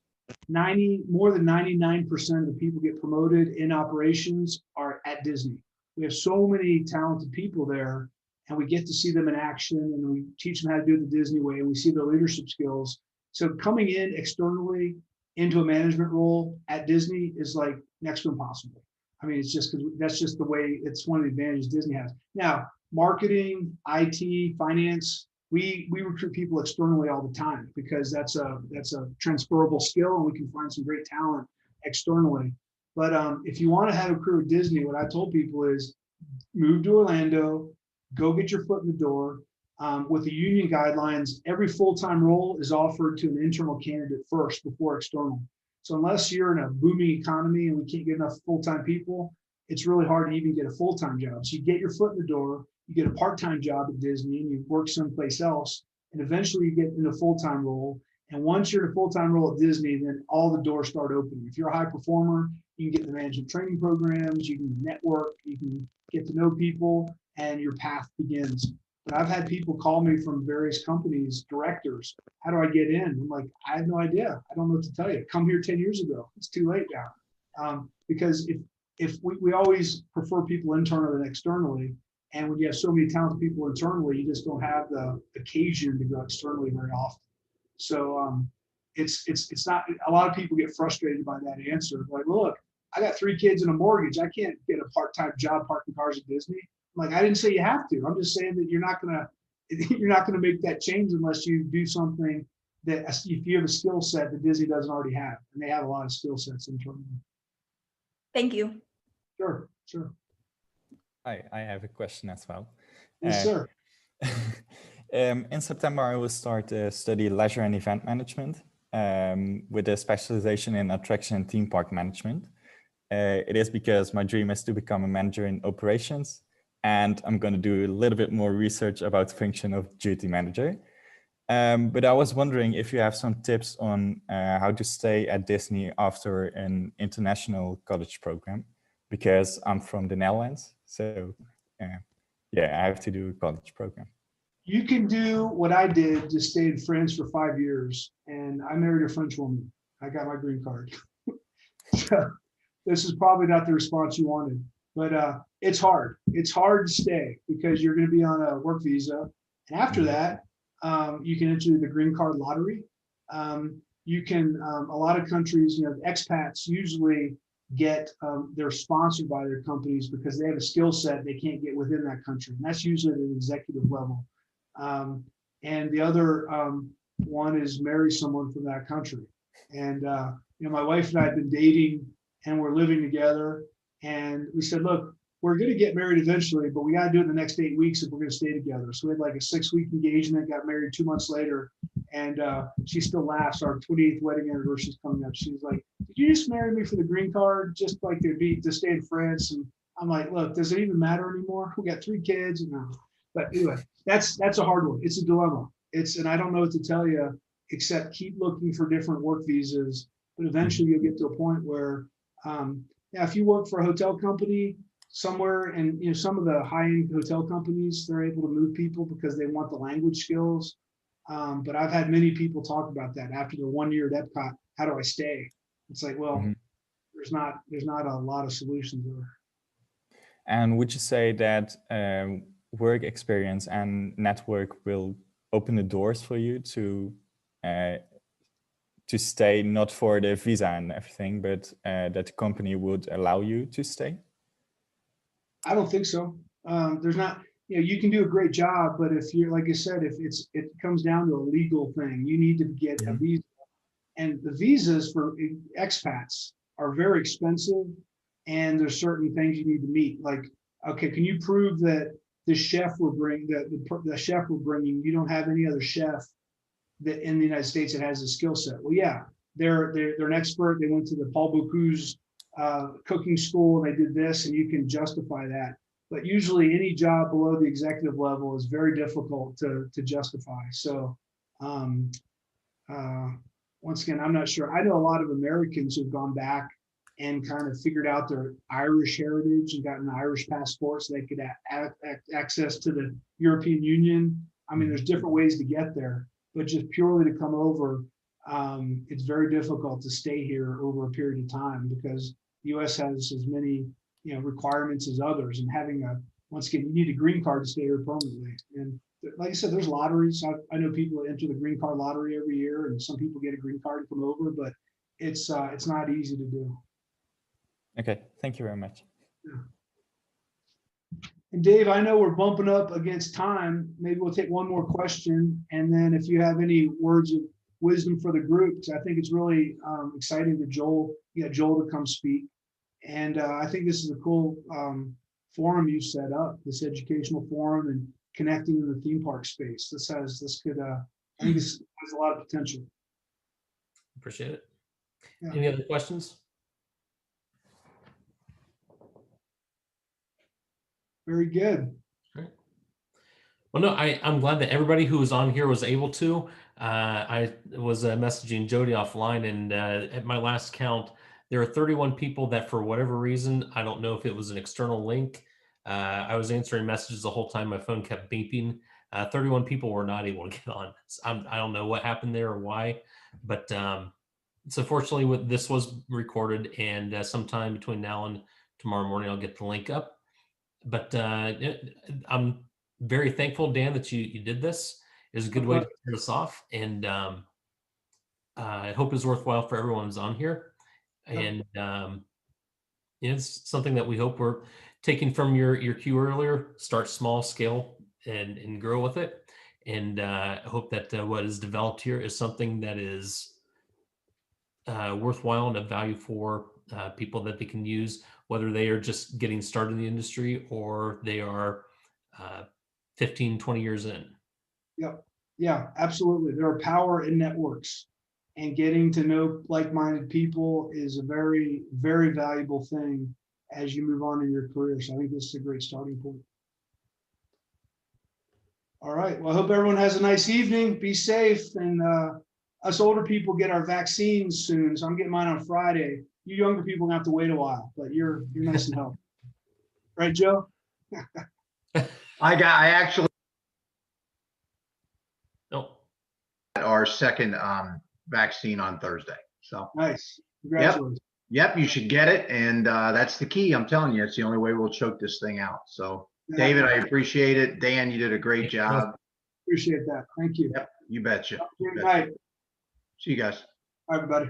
more than 99% of the people get promoted in operations are at Disney. We have so many talented people there, and we get to see them in action, and we teach them how to do it the Disney way, and we see their leadership skills. So coming in externally into a management role at Disney is like next to impossible. I mean, it's just because that's just the way, it's one of the advantages Disney has. Now, marketing, IT, finance, we recruit people externally all the time because that's a transferable skill, and we can find some great talent externally. But if you want to have a career with Disney, what I told people is move to Orlando, go get your foot in the door. With the union guidelines, every full-time role is offered to an internal candidate first before external. So unless you're in a booming economy and we can't get enough full-time people, it's really hard to even get a full-time job. So you get your foot in the door, you get a part-time job at Disney, and you work someplace else, and eventually you get in a full-time role. And once you're in a full-time role at Disney, then all the doors start opening. If you're a high performer, you can get the management training programs, you can network, you can get to know people, and your path begins. But I've had people call me from various companies, directors, how do I get in? I'm like, I have no idea. I don't know what to tell you. Come here 10 years ago. It's too late now. Because if we always prefer people internally than externally, and when you have so many talented people internally, you just don't have the occasion to go externally very often. So it's not, a lot of people get frustrated by that answer. Like, look, I got 3 kids and a mortgage. I can't get a part-time job parking cars at Disney. Like, I didn't say you have to. I'm just saying that you're not gonna make that change unless you do something that, if you have a skill set that Disney doesn't already have, and they have a lot of skill sets internally. Thank you. Sure, sure. I have a question as well. Yes, sir. In September, I will start to study leisure and event management with a specialization in attraction and theme park management. It is because my dream is to become a manager in operations, and I'm going to do a little bit more research about the function of duty manager. But I was wondering if you have some tips on how to stay at Disney after an international college program, because I'm from the Netherlands. So yeah, I have to do a college program. You can do what I did, just stay in France for 5 years. And I married a French woman. I got my green card. So this is probably not the response you wanted, but it's hard. It's hard to stay because you're going to be on a work visa. And after that, you can enter the green card lottery. You can, a lot of countries, you know, expats usually get, they're sponsored by their companies because they have a skill set they can't get within that country. And that's usually at an executive level. And the other one is marry someone from that country. And, you know, my wife and I have been dating and we're living together. And we said, look, we're going to get married eventually, but we got to do it in the next 8 weeks if we're going to stay together. So we had like a 6-week engagement, got married 2 months later. And she still laughs. Our 28th wedding anniversary is coming up. She's like, did you just marry me for the green card? Just like to stay in France? And I'm like, look, does it even matter anymore? We got 3 kids. And but anyway, that's a hard one. It's a dilemma. And I don't know what to tell you, except keep looking for different work visas. But eventually you'll get to a point where, yeah, if you work for a hotel company somewhere, and you know, some of the high-end hotel companies, they're able to move people because they want the language skills. But I've had many people talk about that after their 1 year at EPCOT. How do I stay? It's like, well, there's not a lot of solutions there. And would you say that work experience and network will open the doors for you to stay, not for the visa and everything, but that the company would allow you to stay? I don't think so. There's not, you know, you can do a great job, but if you're, like I said, if it comes down to a legal thing, you need to get a visa. And the visas for expats are very expensive. And there's certain things you need to meet. Like, okay, can you prove that the chef we're bringing, the chef we're bringing, you don't have any other chef that in the United States that has a skill set? Well, yeah, they're an expert. They went to the Paul Bocuse cooking school, and they did this, and you can justify that. But usually any job below the executive level is very difficult to justify. So once again, I'm not sure. I know a lot of Americans who've gone back and kind of figured out their Irish heritage and gotten an Irish passport so they could have access to the European Union. I mean, there's different ways to get there, but just purely to come over, it's very difficult to stay here over a period of time because the U.S. has as many, you know, requirements as others. And having once again, you need a green card to stay here permanently. And like I said, there's lotteries. I know people that enter the green card lottery every year, and some people get a green card to come over, but it's not easy to do. Okay, thank you very much. Yeah. And Dave, I know we're bumping up against time. Maybe we'll take one more question. And then if you have any words of wisdom for the group, because I think it's really exciting that Joel to come speak. And I think this is a cool forum you set up, this educational forum and connecting in the theme park space. I think this has a lot of potential. Appreciate it. Yeah. Any other questions? Very good. All right. Well, no, I'm glad that everybody who was on here was able to. I was messaging Jody offline, and at my last count, there are 31 people that, for whatever reason, I don't know if it was an external link. I was answering messages the whole time. My phone kept beeping. 31 people were not able to get on. I don't know what happened there or why, but so fortunately, this was recorded, and sometime between now and tomorrow morning, I'll get the link up. But I'm very thankful, Dan, that you did this. It was a good way to start us off, and I hope it's worthwhile for everyone who's on here. And it's something that we hope we're taking from your cue earlier. Start small, scale, and grow with it. And I hope that what is developed here is something that is worthwhile and of value for people that they can use, whether they are just getting started in the industry or they are 15, 20 years in. Yep. Yeah, absolutely. There are power in networks, and getting to know like-minded people is a very, very valuable thing as you move on in your career. So I think this is a great starting point. All right. Well, I hope everyone has a nice evening. Be safe. And us older people get our vaccines soon. So I'm getting mine on Friday. You younger people have to wait a while, but you're nice and healthy. Right, Joe? I actually Oh, our second vaccine on Thursday. So Nice. Congratulations. yep, you should get it. And that's the key. I'm telling you, it's the only way we'll choke this thing out. So Yeah, David, I appreciate it. Dan, you did a great Thank you. job. appreciate that. Thank you. Yep, you betcha. Good You betcha. night, See you guys. everybody.